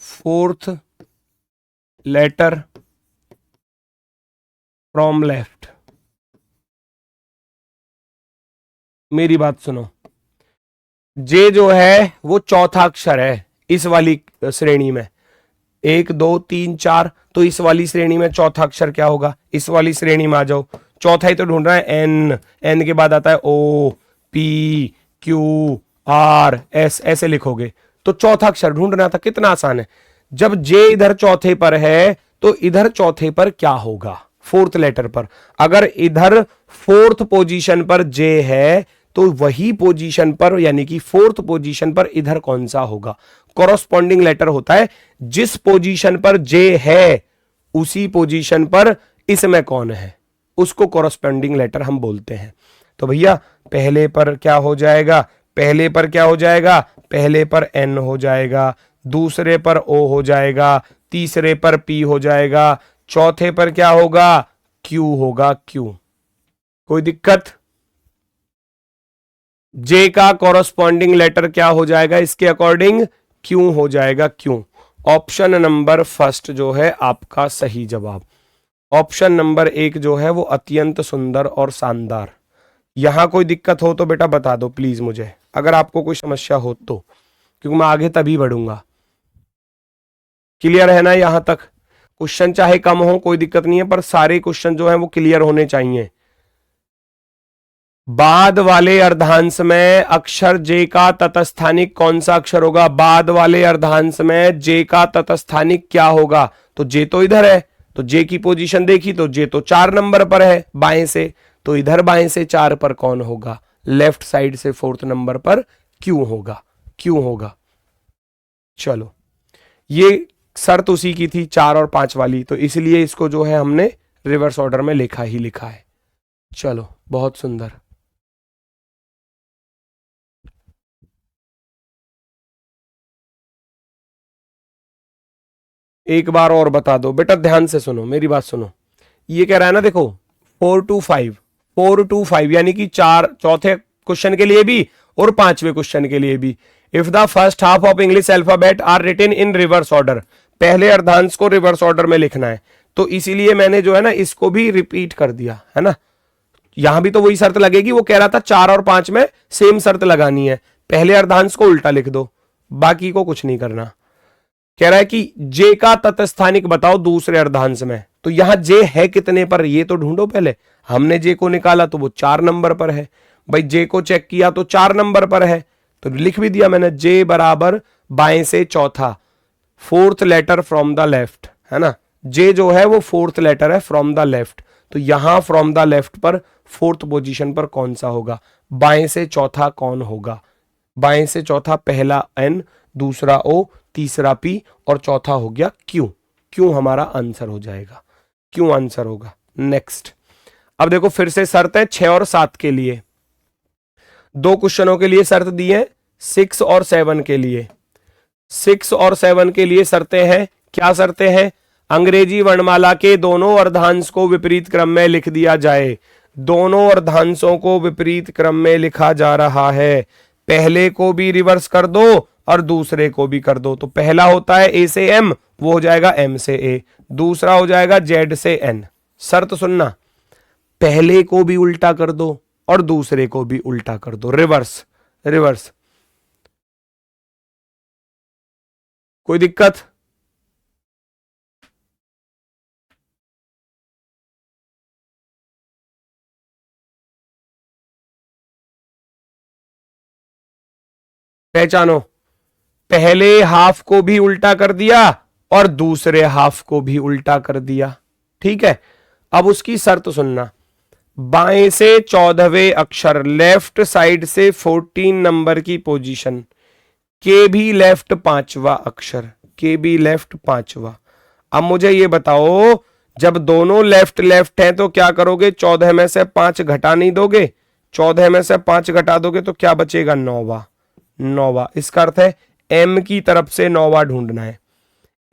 4th letter from left. मेरी बात सुनो, जे जो है वो चौथा अक्षर है इस वाली श्रेणी में। 1 2 3 4, तो इस वाली श्रेणी में चौथा अक्षर क्या होगा? इस वाली श्रेणी में आ जाओ, चौथा ही तो ढूंढ रहा है। एन के बाद आता है O P Q R S, ऐसे लिखोगे तो चौथा अक्षर ढूंढना था। कितना आसान है। जब जे इधर चौथे पर है तो इधर चौथे पर क्या होगा? 4th लेटर पर। अगर इधर 4th पोजीशन पर जे है तो वही पोजीशन पर, यानी कि 4th पोजीशन पर इधर कौन सा होगा? कॉरस्पॉन्डिंग लेटर होता है जिस पोजीशन पर जे है उसी पोजीशन पर इसमें कौन है, उसको कॉरस्पॉन्डिंग लेटर हम बोलते हैं। तो भैया पहले पर क्या हो जाएगा? पहले पर क्या हो जाएगा? पहले पर एन हो जाएगा, दूसरे पर ओ हो जाएगा, तीसरे पर पी हो जाएगा, चौथे पर क्या होगा? क्यू होगा, क्यू। कोई दिक्कत? जे का कॉरस्पॉन्डिंग लेटर क्या हो जाएगा? इसके अकॉर्डिंग क्यू हो जाएगा, क्यू। ऑप्शन नंबर फर्स्ट जो है आपका सही जवाब। ऑप्शन नंबर 1 जो है वो अत्यंत सुंदर और शानदार। यहां कोई दिक्कत हो तो बेटा बता दो प्लीज मुझे, अगर आपको कोई समस्या हो तो, क्योंकि मैं आगे तभी बढ़ूंगा। क्लियर है ना यहां तक? क्वेश्चन चाहे कम हो कोई दिक्कत नहीं है, पर सारे क्वेश्चन जो है वो क्लियर होने चाहिए। बाद वाले अर्धांश में अक्षर जे का तत्स्थानिक कौन सा अक्षर होगा? बाद वाले अर्धांश में जे का तत्स्थानिक क्या होगा? तो जे तो इधर है, तो जे की पोजीशन देखी तो जे तो 4 नंबर पर है बाएं से, तो इधर बाएं से 4 पर कौन होगा? लेफ्ट साइड से 4th नंबर पर क्यू होगा, क्यू होगा। चलो, ये शर्त उसी की थी 4 और 5 वाली, तो इसलिए इसको जो है हमने रिवर्स ऑर्डर में लिखा ही लिखा है। चलो, बहुत सुंदर। एक बार और बता दो बेटा, ध्यान से सुनो, मेरी बात सुनो। ये कह रहा है ना, देखो 4 to 5, 4 to 5 यानी कि चौथे क्वेश्चन के लिए भी और पांचवें क्वेश्चन के लिए भी। If the first half of English alphabet are written in reverse order, पहले अर्धांश को रिवर्स ऑर्डर में लिखना है, तो इसीलिए मैंने जो है ना इसको भी रिपीट कर दिया है ना। यहां भी तो वही शर्त लगेगी, वो कह रहा था 4 और 5 में सेम शर्त लगानी है, पहले अर्धांश को उल्टा लिख दो, बाकी को कुछ नहीं करना। कह रहा है कि जे का तत्स्थानिक बताओ दूसरे अर्धांश में, तो यहां जे है कितने पर ये तो ढूंढो पहले। हमने जे को निकाला तो वो 4 नंबर पर है, भाई जे को चेक किया तो 4 नंबर पर है, तो लिख भी दिया मैंने, जे बराबर बाएं से चौथा, fourth letter from the left, है ना। जे जो है वो फोर्थ लेटर है फ्रॉम द लेफ्ट, तो यहां फ्रॉम द लेफ्ट पर फोर्थ पोजीशन पर कौन सा होगा, बाएं से चौथा कौन होगा, बाएं से चौथा पहला एन, दूसरा ओ, तीसरा पी और चौथा हो गया क्यू। क्यू हमारा आंसर हो जाएगा, क्यू आंसर होगा। नेक्स्ट, अब देखो फिर से शर्त है 6 और 7 के लिए, 2 क्वेश्चनों के लिए शर्त दी है, 6 और 7 के लिए। 6 और 7 के लिए शर्तें हैं, क्या शर्तें हैं, अंग्रेजी वर्णमाला के दोनों अर्धांश को विपरीत क्रम में लिख दिया जाए। दोनों अर्धांशों को विपरीत क्रम में लिखा जा रहा है, पहले को भी रिवर्स कर दो और दूसरे को भी कर दो। तो पहला होता है ए से एम, वो हो जाएगा एम से ए, दूसरा हो जाएगा जेड से एन। शर्त सुनना, पहले को भी उल्टा कर दो और दूसरे को भी उल्टा कर दो, रिवर्स रिवर्स। कोई दिक्कत? पहचानो, पहले हाफ को भी उल्टा कर दिया और दूसरे हाफ को भी उल्टा कर दिया, ठीक है। अब उसकी शर्त सुनना, बाएं से 14वें अक्षर, लेफ्ट साइड से 14 नंबर की पोजीशन, के भी लेफ्ट 5वां अक्षर, के भी लेफ्ट 5वां। अब मुझे ये बताओ, जब दोनों लेफ्ट लेफ्ट हैं तो क्या करोगे, 14 में से 5 घटा नहीं दोगे, 14 में से 5 घटा दोगे तो क्या बचेगा, 9वां, 9वां। इसका अर्थ है एम की तरफ से 9वां ढूंढना है,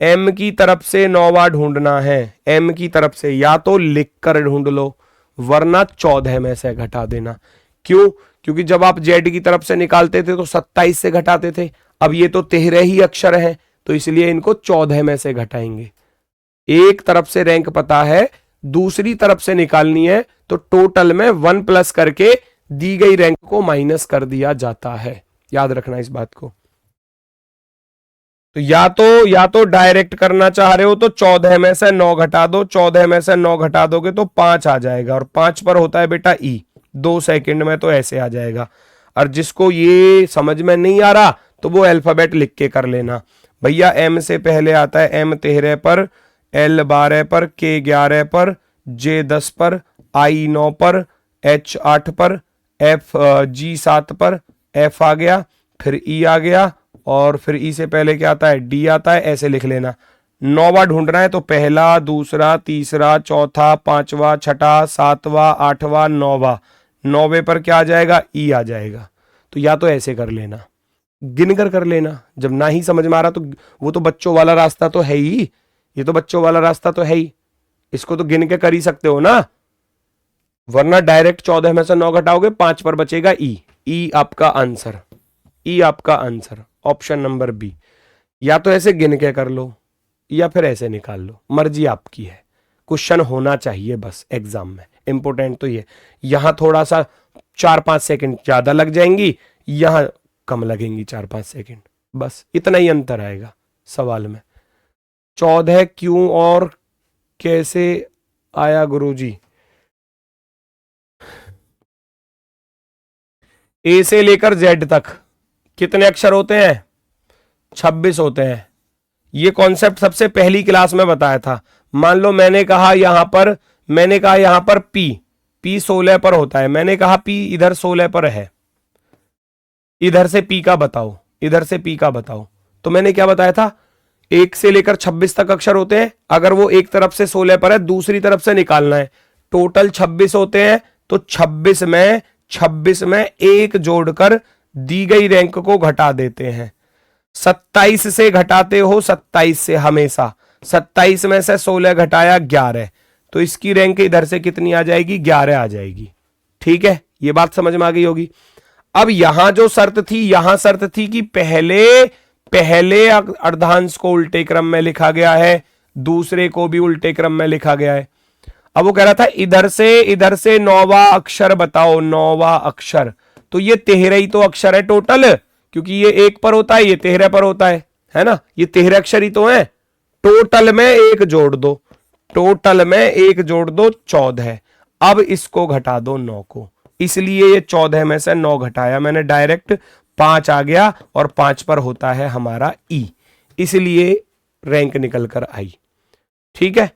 एम की तरफ से 9वां ढूंढना है, एम की तरफ से, या तो लिख कर ढूंढ लो वरना 14 में से घटा देना। क्यों? क्योंकि जब आप जेड की तरफ से निकालते थे तो 27 से घटाते थे, अब ये तो 13 ही अक्षर हैं तो इसलिए इनको 14 में से घटाएंगे। एक तरफ से रैंक पता है, दूसरी तरफ से निकालनी है, तो टोटल में 1 प्लस करके दी गई रैंक को माइनस कर दिया जाता है, याद रखना इस बात को। तो या तो डायरेक्ट करना चाह रहे हो तो 14 में से 9 घटा दो, 14 में से 9 घटा दोगे तो 5 आ जाएगा, और 5 पर होता है बेटा ई, 2 सेकंड में तो ऐसे आ जाएगा। और जिसको ये समझ में नहीं आ रहा तो वो अल्फाबेट लिख के कर लेना, भैया एम से पहले आता है एम 13 पर, एल 12 पर, के 11 पर, जे 10 पर, आई 9 पर, एच 8 पर, एफ जी 7 पर, एफ आ गया, फिर ई आ गया, और फिर ई से पहले क्या आता है, डी आता है, ऐसे लिख लेना। 9वां ढूंढना है तो पहला, दूसरा, तीसरा, चौथा, 5वां, छठा, 7वां, 8वां, 9वां, 9वें पर क्या आ जाएगा, ई आ जाएगा। तो या तो ऐसे कर लेना, गिन कर लेना, जब ना ही समझ में आ रहा तो वो तो बच्चों वाला रास्ता तो है ही, ये तो बच्चों वाला रास्ता तो है ही, इसको तो गिन के कर ही सकते हो ना, वरना डायरेक्ट 14 में से 9 घटाओगे 5 पर बचेगा ई, ई आपका आंसर, ई आपका आंसर, ऑप्शन नंबर बी। या तो ऐसे गिन के कर लो या फिर ऐसे निकाल लो, मर्जी आपकी है, क्वेश्चन होना चाहिए बस एग्जाम में, इंपॉर्टेंट तो ये। यहां थोड़ा सा 4-5 सेकंड ज्यादा लग जाएंगी, यहां कम लगेंगी 4-5 सेकंड, बस इतना ही अंतर आएगा सवाल में। 14 क्यों और कैसे आया गुरुजी? ए से लेकर जेड तक कितने अक्षर होते हैं, 26 होते हैं। ये कॉन्सेप्ट सबसे पहली क्लास में बताया था। मान लो मैंने कहा यहां पर पी 16 पर होता है, मैंने कहा पी इधर 16 पर है, इधर से पी का बताओ, इधर से पी का बताओ, तो मैंने क्या बताया था, 1 से लेकर 26 तक अक्षर होते हैं, अगर वो एक तरफ से 16 पर है दूसरी तरफ से निकालना है, टोटल 26 होते हैं, तो 26 में एक जोड़कर दी गई रैंक को घटा देते हैं। 27 से घटाते हो, 27 से हमेशा, 27 में से 16 घटाया 11, तो इसकी रैंक इधर से कितनी आ जाएगी, 11 आ जाएगी। ठीक है, ये बात समझ में आ गई होगी। अब यहां जो शर्त थी, यहां शर्त थी कि पहले अर्धांश को उल्टे क्रम में लिखा गया है, दूसरे को भी उल्टे क्रम में लिखा गया है। अब वो कह रहा था इधर से 9वां अक्षर बताओ, 9वां अक्षर। तो ये 13 ही तो अक्षर है टोटल, क्योंकि ये 1 पर होता है, ये 13 पर होता है ना, ये 13 अक्षर ही तो है। टोटल में 1 जोड़ दो, टोटल में 1 जोड़ दो 14। अब इसको घटा दो 9 को, इसलिए ये 14 में से 9 घटाया मैंने डायरेक्ट, 5 आ गया और 5 पर होता है हमारा ई, इसलिए रैंक निकल कर आई। ठीक है,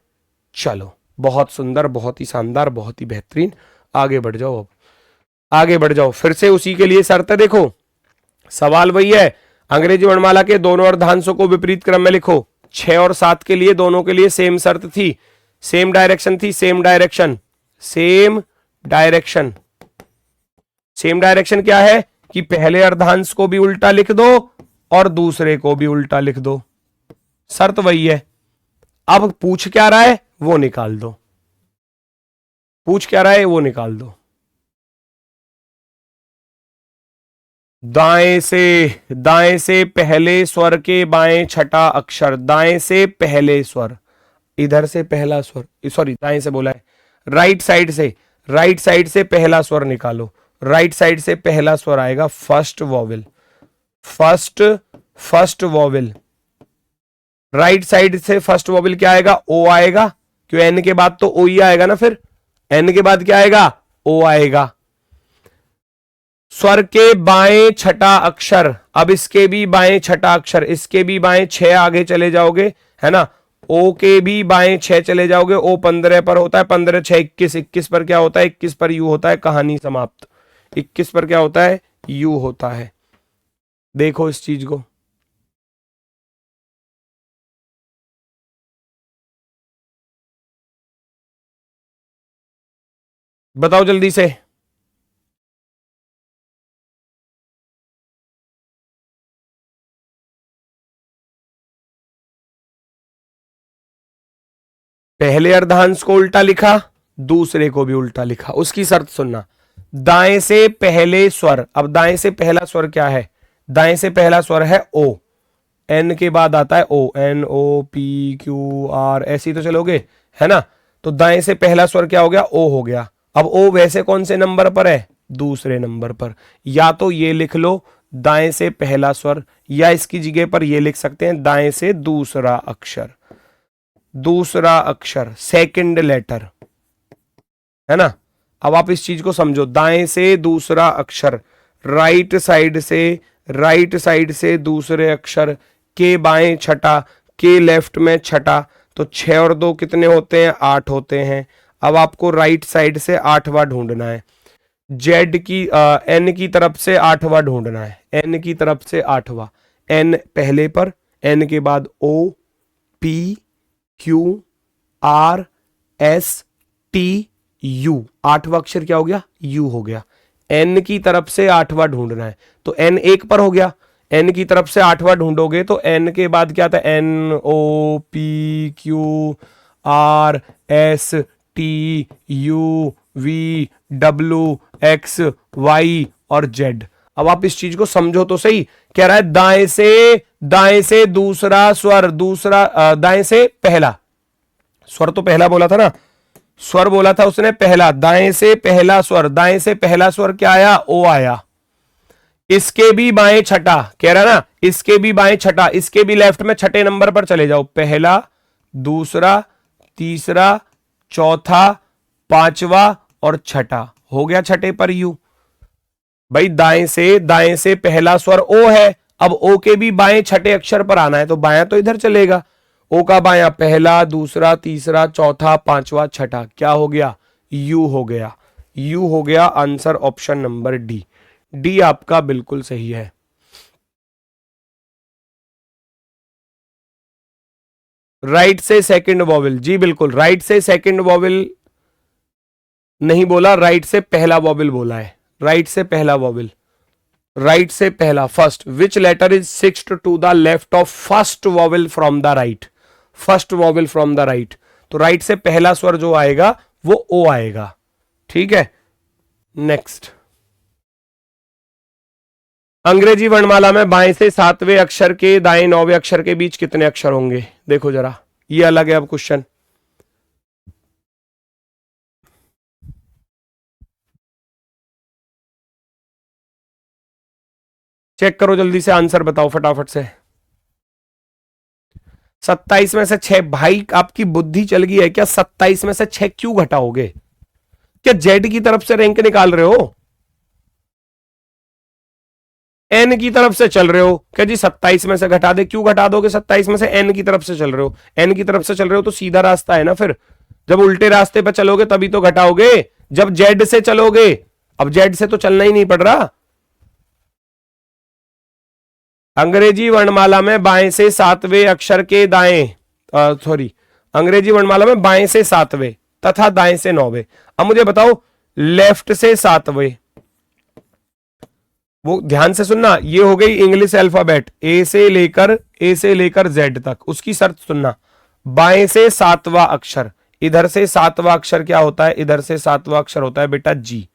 चलो बहुत सुंदर, बहुत ही शानदार, बहुत ही बेहतरीन। आगे बढ़ जाओ, अब आगे बढ़ जाओ। फिर से उसी के लिए शर्त है, देखो सवाल वही है, अंग्रेजी वर्णमाला के दोनों अर्धांशों को विपरीत क्रम में लिखो। 6 और 7 के लिए दोनों के लिए सेम शर्त थी, सेम डायरेक्शन थी, same direction, same direction. Same direction क्या है कि पहले अर्धांश को भी उल्टा लिख दो और दूसरे को भी उल्टा लिख दो, शर्त वही है। अब पूछ क्या रहा है वो निकाल दो, पूछ क्या रहा है वो निकाल दो। दाएं से पहले स्वर के बाएं छठा अक्षर, दाएं से पहले स्वर, इधर से पहला स्वर, सॉरी दाएं से बोला है, राइट साइड से पहला स्वर निकालो। राइट साइड से पहला स्वर आएगा first vowel, first vowel. Right side से फर्स्ट वॉवेल क्या आएगा, ओ आएगा, क्यों एन के बाद तो ओ ही आएगा ना, फिर एन के बाद क्या आएगा, ओ आएगा। स्वर के बाएं छठा अक्षर, अब इसके भी बाएं छठा अक्षर, इसके भी बाएं 6 आगे चले जाओगे, है ना, ओ के भी बाएं 6 चले जाओगे। ओ 15 पर होता है, 15 6 21, 21 पर क्या होता है, 21 पर यू होता है, कहानी समाप्त। 21 पर क्या होता है, यू होता है। देखो इस चीज को, बताओ जल्दी से। पहले अर्धांश को उल्टा लिखा, दूसरे को भी उल्टा लिखा। उसकी शर्त सुनना, दाएं से पहले स्वर, अब दाएं से पहला स्वर क्या है, दाएं से पहला स्वर है ओ, एन के बाद आता है O, N O P Q R, ऐसी तो चलोगे, है ना। तो दाएं से पहला स्वर क्या हो गया, ओ हो गया। अब ओ वैसे कौन से नंबर पर है, दूसरे नंबर पर। या तो ये लिख लो दाएं से पहला स्वर, या इसकी जगह पर ये लिख सकते हैं दाएं से दूसरा अक्षर, दूसरा अक्षर, सेकंड लेटर, है ना। अब आप इस चीज को समझो, दाएं से दूसरा अक्षर, राइट साइड से दूसरे अक्षर के बाएं छठा, के लेफ्ट में छठा, तो 6 और 2 कितने होते हैं, 8 होते हैं। अब आपको राइट साइड से 8वां ढूंढना है, जेड की एन की तरफ से 8वां ढूंढना है, एन की तरफ से 8वां, एन पहले पर, एन के बाद O P Q R S T U, 8वां अक्षर क्या हो गया, यू हो गया। एन की तरफ से 8वां ढूंढना है, तो एन 1 पर हो गया, एन की तरफ से 8वां ढूंढोगे तो एन के बाद क्या था, N O P Q R S T U V W X Y और जेड। अब आप इस चीज को समझो तो सही, कह रहा है दाएं से दूसरा स्वर, दाएं से पहला स्वर, तो पहला बोला था ना, स्वर बोला था उसने पहला, दाएं से पहला स्वर, दाएं से पहला स्वर क्या आया, ओ आया। इसके भी बाएं छठा, कह रहा ना, इसके भी बाएं छठा, इसके भी लेफ्ट में छठे नंबर पर चले जाओ, पहला दूसरा तीसरा चौथा पांचवा और छठा, हो गया छठे पर यू। भाई दाएं से पहला स्वर ओ है, अब ओ के भी बाएं छठे अक्षर पर आना है, तो बायां तो इधर चलेगा, ओ का बायां पहला दूसरा तीसरा चौथा पांचवा छठा, क्या हो गया, यू हो गया, यू हो गया। Answer option number D, D आपका बिल्कुल सही है। राइट से सेकंड वॉवेल, जी बिल्कुल, राइट से सेकंड वॉवेल नहीं बोला, राइट से पहला वॉवेल बोला है, राइट से पहला वॉवेल, राइट से पहला, first. Which letter is sixth to the left of first vowel from the right, first vowel from the right, तो राइट से पहला स्वर जो आएगा वो ओ आएगा, ठीक है। नेक्स्ट, अंग्रेजी वर्णमाला में बाएं से 7वें अक्षर के दाएं 9वें अक्षर के बीच कितने अक्षर होंगे? देखो जरा, ये अलग है अब क्वेश्चन। चेक करो जल्दी से, आंसर बताओ फटाफट से। 27 में से 6, भाई आपकी बुद्धि चल गई है क्या? 27 में से 6 क्यों घटाओगे? क्या जेड की तरफ से रैंक निकाल रहे हो? एन की तरफ से चल रहे हो क्या जी? 27 में से घटा दे, क्यों घटा दोगे? 27 में से एन की तरफ से चल रहे हो, एन की तरफ से चल रहे हो तो सीधा रास्ता है ना। फिर जब उल्टे रास्ते पे चलोगे तभी तो घटाओगे, जब जेड से चलोगे। अब जेड से तो चलना ही नहीं पड़ रहा। अंग्रेजी वर्णमाला में बाएं से 7वें अक्षर के दाएं, अंग्रेजी वर्णमाला में बाएं से 7वें तथा दाएं से 9वें। अब मुझे बताओ लेफ्ट से 7वें, वो ध्यान से सुनना, ये हो गई इंग्लिश अल्फाबेट ए से लेकर जेड तक, उसकी शर्त सुनना। बाएं से 7वां अक्षर, इधर से 7वां अक्षर क्या होता है? इधर से 7वां अक्षर होता है बेटा जी।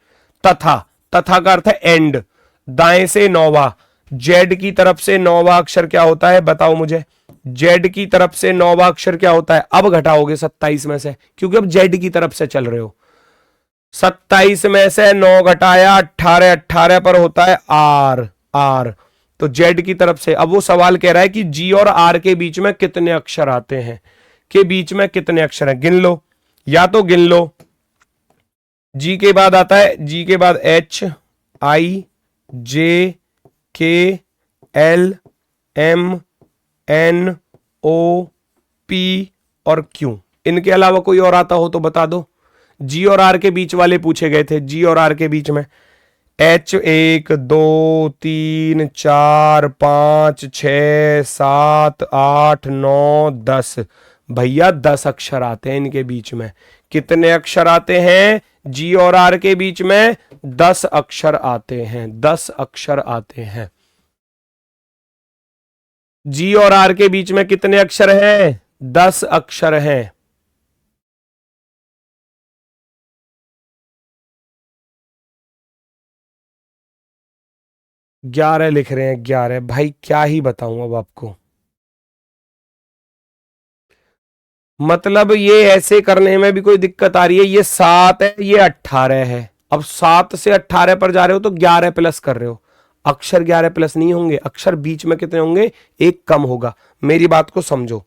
तथा का अर्थ है एंड। दाएं से 9वां, जेड की तरफ से 9वां अक्षर क्या होता है? बताओ मुझे, जेड की तरफ से 9वां अक्षर क्या होता है? अब घटाओगे 27 में से, क्योंकि अब जेड की तरफ से चल रहे हो। 27 में से 9 घटाया 18, 18 पर होता है आर, तो जेड की तरफ से। अब वो सवाल कह रहा है कि जी और आर के बीच में कितने अक्षर आते हैं, के बीच में कितने अक्षर हैं, गिन लो, या तो गिन लो। जी के बाद आता है, जी के बाद H, I, J, K, L, M, N, O, P और क्यू। इनके अलावा कोई और आता हो तो बता दो। जी और आर के बीच वाले पूछे गए थे, जी और आर के बीच में एच 1 2 3 4 5 6 7 8 9 10, भैया 10 अक्षर आते हैं इनके बीच में। कितने अक्षर आते हैं जी और आर के बीच में? 10 अक्षर आते हैं, 10 अक्षर आते हैं। जी और आर के बीच में कितने अक्षर हैं? 10 अक्षर हैं। ग्यारह लिख रहे हैं, 11। भाई क्या ही बताऊं अब आपको, मतलब ये ऐसे करने में भी कोई दिक्कत आ रही है। ये 7 है, ये 18 है। अब 7 से 18 पर जा रहे हो तो 11 प्लस कर रहे हो। अक्षर 11 प्लस नहीं होंगे, अक्षर बीच में कितने होंगे? एक कम होगा। मेरी बात को समझो।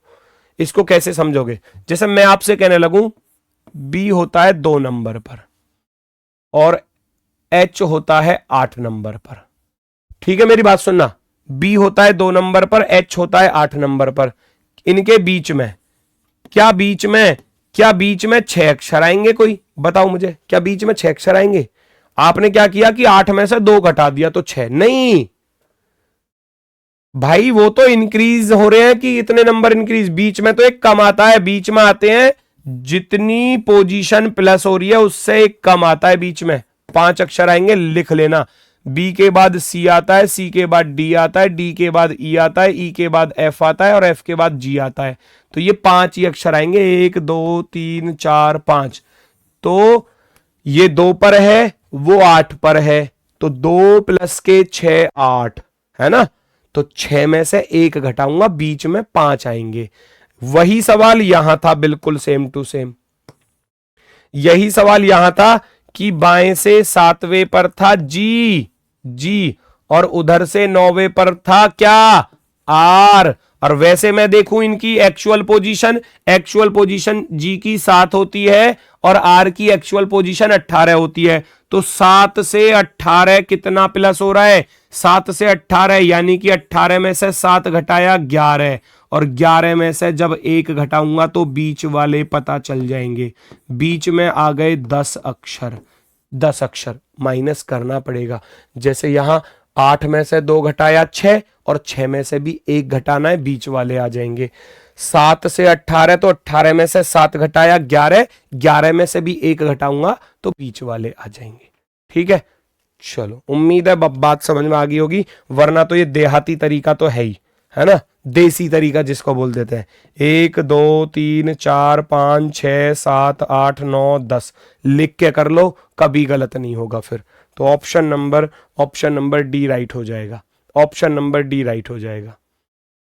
इसको कैसे समझोगे? जैसे मैं आपसे कहने लगूं बी होता है 2 नंबर पर और एच होता है 8 नंबर पर, ठीक है मेरी बात सुनना। बी होता है 2 नंबर पर, एच होता है 8 नंबर पर। इनके बीच में क्या बीच में 6 अक्षर आएंगे? कोई बताओ मुझे, क्या बीच में 6 अक्षर आएंगे? आपने क्या किया कि 8 में से 2 घटा दिया तो 6 नहीं भाई, वो तो इंक्रीज हो रहे हैं कि इतने नंबर इंक्रीज, बीच में तो एक कम आता है। बीच में आते हैं जितनी पोजीशन प्लस हो रही है उससे एक कम आता है बीच में। 5 अक्षर आएंगे, लिख लेना। बी के बाद सी आता है, सी के बाद डी आता है, डी के बाद ई आता है, ई के बाद एफ आता है और एफ के बाद जी आता है। तो ये 5 ही अक्षर आएंगे, 1 2 3 4 5। तो ये 2 पर है, वो 8 पर है, तो 2 प्लस के 6 8 है ना। तो 6 में से 1 घटाऊंगा, बीच में 5 आएंगे। वही सवाल यहां था, बिल्कुल सेम टू सेम यही सवाल यहां था कि बाएं से 7वें पर था जी और उधर से 9वें पर था क्या? आर। और वैसे मैं देखूं इनकी एक्चुअल पोजीशन जी की 7 होती है और आर की एक्चुअल पोजीशन 18 होती है। तो 7 से 18 कितना प्लस हो रहा है? 7 से 18 यानी कि 18 में से 7 घटाया 11 और 11 में से जब 1 घटाऊंगा तो बीच वाले पता चल जाएंगे। बीच में आ गए 10 अक्षर। 10 अक्षर माइनस करना पड़ेगा। जैसे यहां 8 में से 2 घटाया 6 और 6 में से भी 1 घटाना है, बीच वाले आ जाएंगे। 7 से 18 तो 18 में से 7 घटाया 11, 11 में से भी 1 घटाऊंगा तो बीच वाले आ जाएंगे। ठीक है, चलो उम्मीद है बात समझ में आ गई होगी, वरना तो ये देहाती तरीका तो है ही, है ना। देसी तरीका जिसको बोल देते हैं। 1 2 3 4 5 6 7 8 9 10 लिख के कर लो, कभी गलत नहीं होगा फिर। तो ऑप्शन नंबर डी राइट हो जाएगा। ऑप्शन नंबर डी राइट हो जाएगा।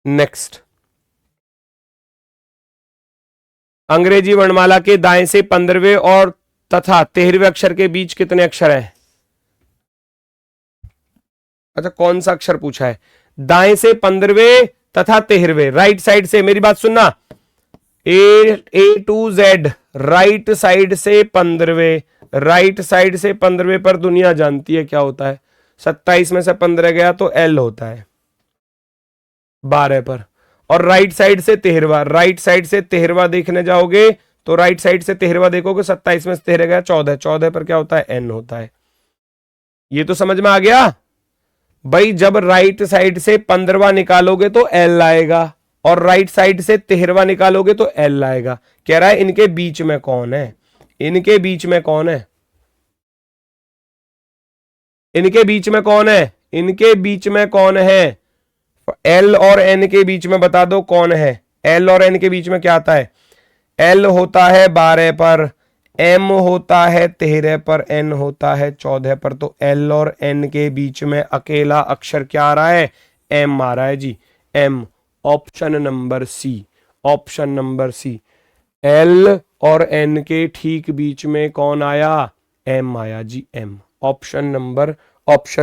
नेक्स्ट, अंग्रेजी वर्णमाला के दाएं से 15वें और तथा 13वें अक्षर के बीच कितने अक्षर हैं? अच्छा, कौन सा अक्षर पूछा है? दाएं से 15वें तथा 13वें, राइट साइड से, मेरी बात सुनना, ए टू जेड, राइट साइड से 15वें, राइट साइड से 15वें पर दुनिया जानती है क्या होता है। 27 में से 15 गया तो एल होता है 12 पर। और राइट साइड से 13वां, राइट साइड से 13वां देखने जाओगे तो राइट साइड से 13वां देखोगे, 27 में से 13 गया 14, 14 पर क्या होता है? एन होता है। ये तो समझ में आ गया भाई। जब राइट साइड से 15वां निकालोगे तो एल आएगा और राइट साइड से 13वां निकालोगे तो एल आएगा। कह रहा है इनके बीच में कौन है? इनके बीच में कौन है? इनके बीच में कौन है? इनके बीच में कौन है? एल और एन के बीच में बता दो कौन है। एल और एन के बीच में क्या आता है? एल होता है 12 पर, एम होता है 13 पर, एन होता है 14 पर। तो एल और एन के बीच में अकेला अक्षर क्या आ रहा है? एम आ रहा है जी, M. Option number C, option number C. L और एन के ठीक बीच में कौन आया? एम आया जी, एम। ऑप्शन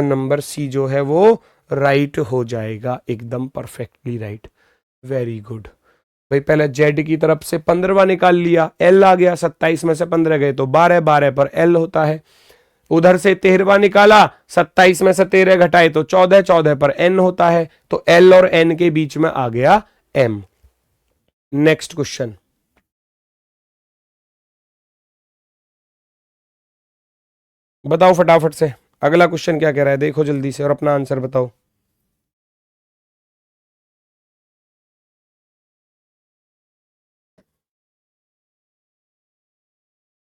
नंबर सी जो है वो राइट हो जाएगा, एकदम परफेक्टली राइट। वेरी गुड भाई। पहले जेड की तरफ से 15वां निकाल लिया, एल आ गया, 27 में से 15 गए तो 12, 12 पर एल होता है। उधर से 13वां निकाला, 27 में से 13 घटाए तो 14, 14 पर एन होता है। तो एल और एन के बीच में आ गया एम। नेक्स्ट क्वेश्चन, बताओ फटाफट से अगला क्वेश्चन क्या कह रहा है, देखो जल्दी से और अपना आंसर बताओ।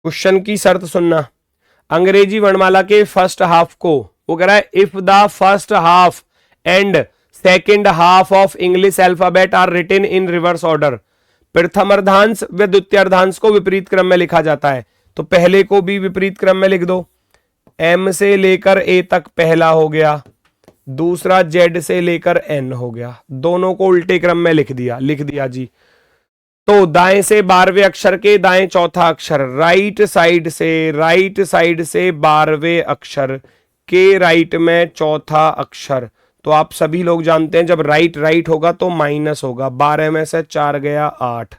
क्वेश्चन की शर्त सुनना। अंग्रेजी वर्णमाला के फर्स्ट हाफ को, वो कह रहा है if the first half and second half of English alphabet are written in reverse order. प्रथम अर्धांश व द्वितीय अर्धांश को विपरीत क्रम में लिखा जाता है, तो पहले को भी विपरीत क्रम में लिख दो। एम से लेकर ए तक पहला हो गया, दूसरा जेड से लेकर एन हो गया, दोनों को उल्टे क्रम में लिख दिया जी। तो दाएं से 12वें अक्षर के दाएं चौथा अक्षर, राइट साइड से 12वें अक्षर के राइट में चौथा अक्षर। तो आप सभी लोग जानते हैं जब राइट होगा तो माइनस होगा, 12 में से 4 गया 8।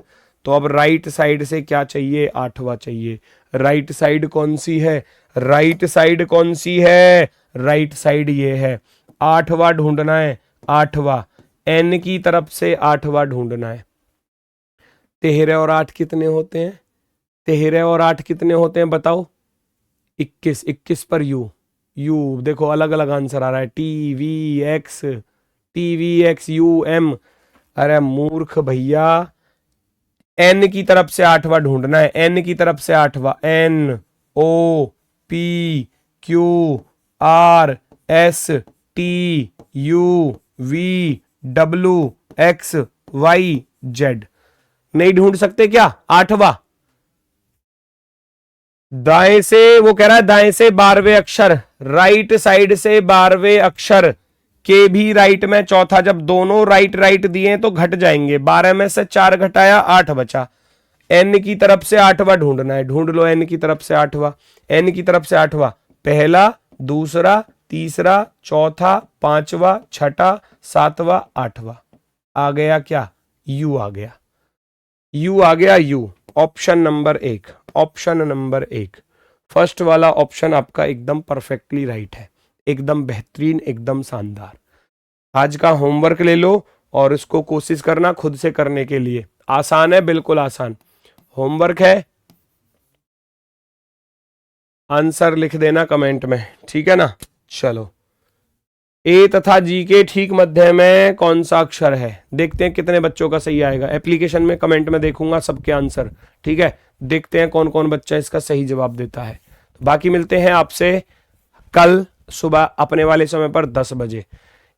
तो अब राइट साइड से क्या चाहिए? 8वां चाहिए। राइट साइड कौन सी है? राइट साइड कौन सी है? राइट साइड ये है। 8वां ढूंढना है, 8वां एन की तरफ से 8वां ढूंढना है। 13 और 8 कितने होते हैं? 13 और 8 कितने होते हैं बताओ? 21, 21 पर यू देखो अलग अलग आंसर आ रहा है, T V X U M. अरे मूर्ख भैया, एन की तरफ से 8वां ढूंढना है, एन की तरफ से 8वां, N O P Q R S T U V W X Y Z. नहीं ढूंढ सकते क्या? 8वां दाएं से, वो कह रहा है दाएं से 12वें अक्षर, राइट साइड से 12वें अक्षर के भी राइट में चौथा। जब दोनों राइट दिए तो घट जाएंगे, 12 में से 4 घटाया 8 बचा। एन की तरफ से 8वां ढूंढना है, ढूंढ लो एन की तरफ से 8वां। एन की तरफ से 8वां, पहला, दूसरा, तीसरा, चौथा, 5वां, छठा, 7वां, 8वां। आ गया क्या? यू आ गया, यू। ऑप्शन नंबर 1 फर्स्ट वाला ऑप्शन आपका एकदम परफेक्टली राइट है, एकदम बेहतरीन, एकदम शानदार। आज का होमवर्क ले लो और इसको कोशिश करना खुद से करने के लिए। आसान है, बिल्कुल आसान होमवर्क है। आंसर लिख देना कमेंट में, ठीक है ना। चलो, ए तथा जी के ठीक मध्य में कौन सा अक्षर है? देखते हैं कितने बच्चों का सही आएगा। एप्लीकेशन में कमेंट में देखूंगा सबके आंसर, ठीक है। देखते हैं कौन कौन बच्चा इसका सही जवाब देता है। तो बाकी मिलते हैं आपसे कल सुबह अपने वाले समय पर 10 बजे।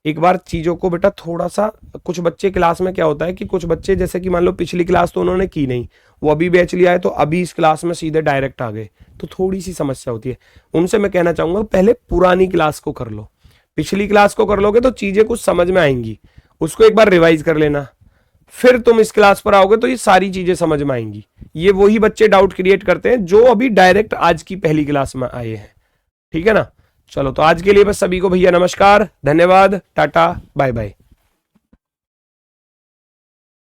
एक बार चीजों को बेटा थोड़ा सा, कुछ बच्चे क्लास में क्या होता है कि कुछ बच्चे जैसे कि मान लो पिछली क्लास तो उन्होंने की नहीं, वो अभी बैच लिया है तो अभी इस क्लास में सीधे डायरेक्ट आ गए, तो थोड़ी सी समस्या होती है। उनसे मैं कहना चाहूंगा पहले पुरानी क्लास को कर लो, पिछली क्लास को कर लोगे तो चीजें कुछ समझ में आएंगी, उसको एक बार रिवाइज कर लेना, फिर तुम इस क्लास पर आओगे तो ये सारी चीजें समझ में आएंगी। ये वही बच्चे डाउट क्रिएट करते हैं जो अभी डायरेक्ट आज की पहली क्लास में आए हैं, ठीक है ना। चलो तो आज के लिए बस सभी को भैया नमस्कार, धन्यवाद, टाटा, बाय बाय।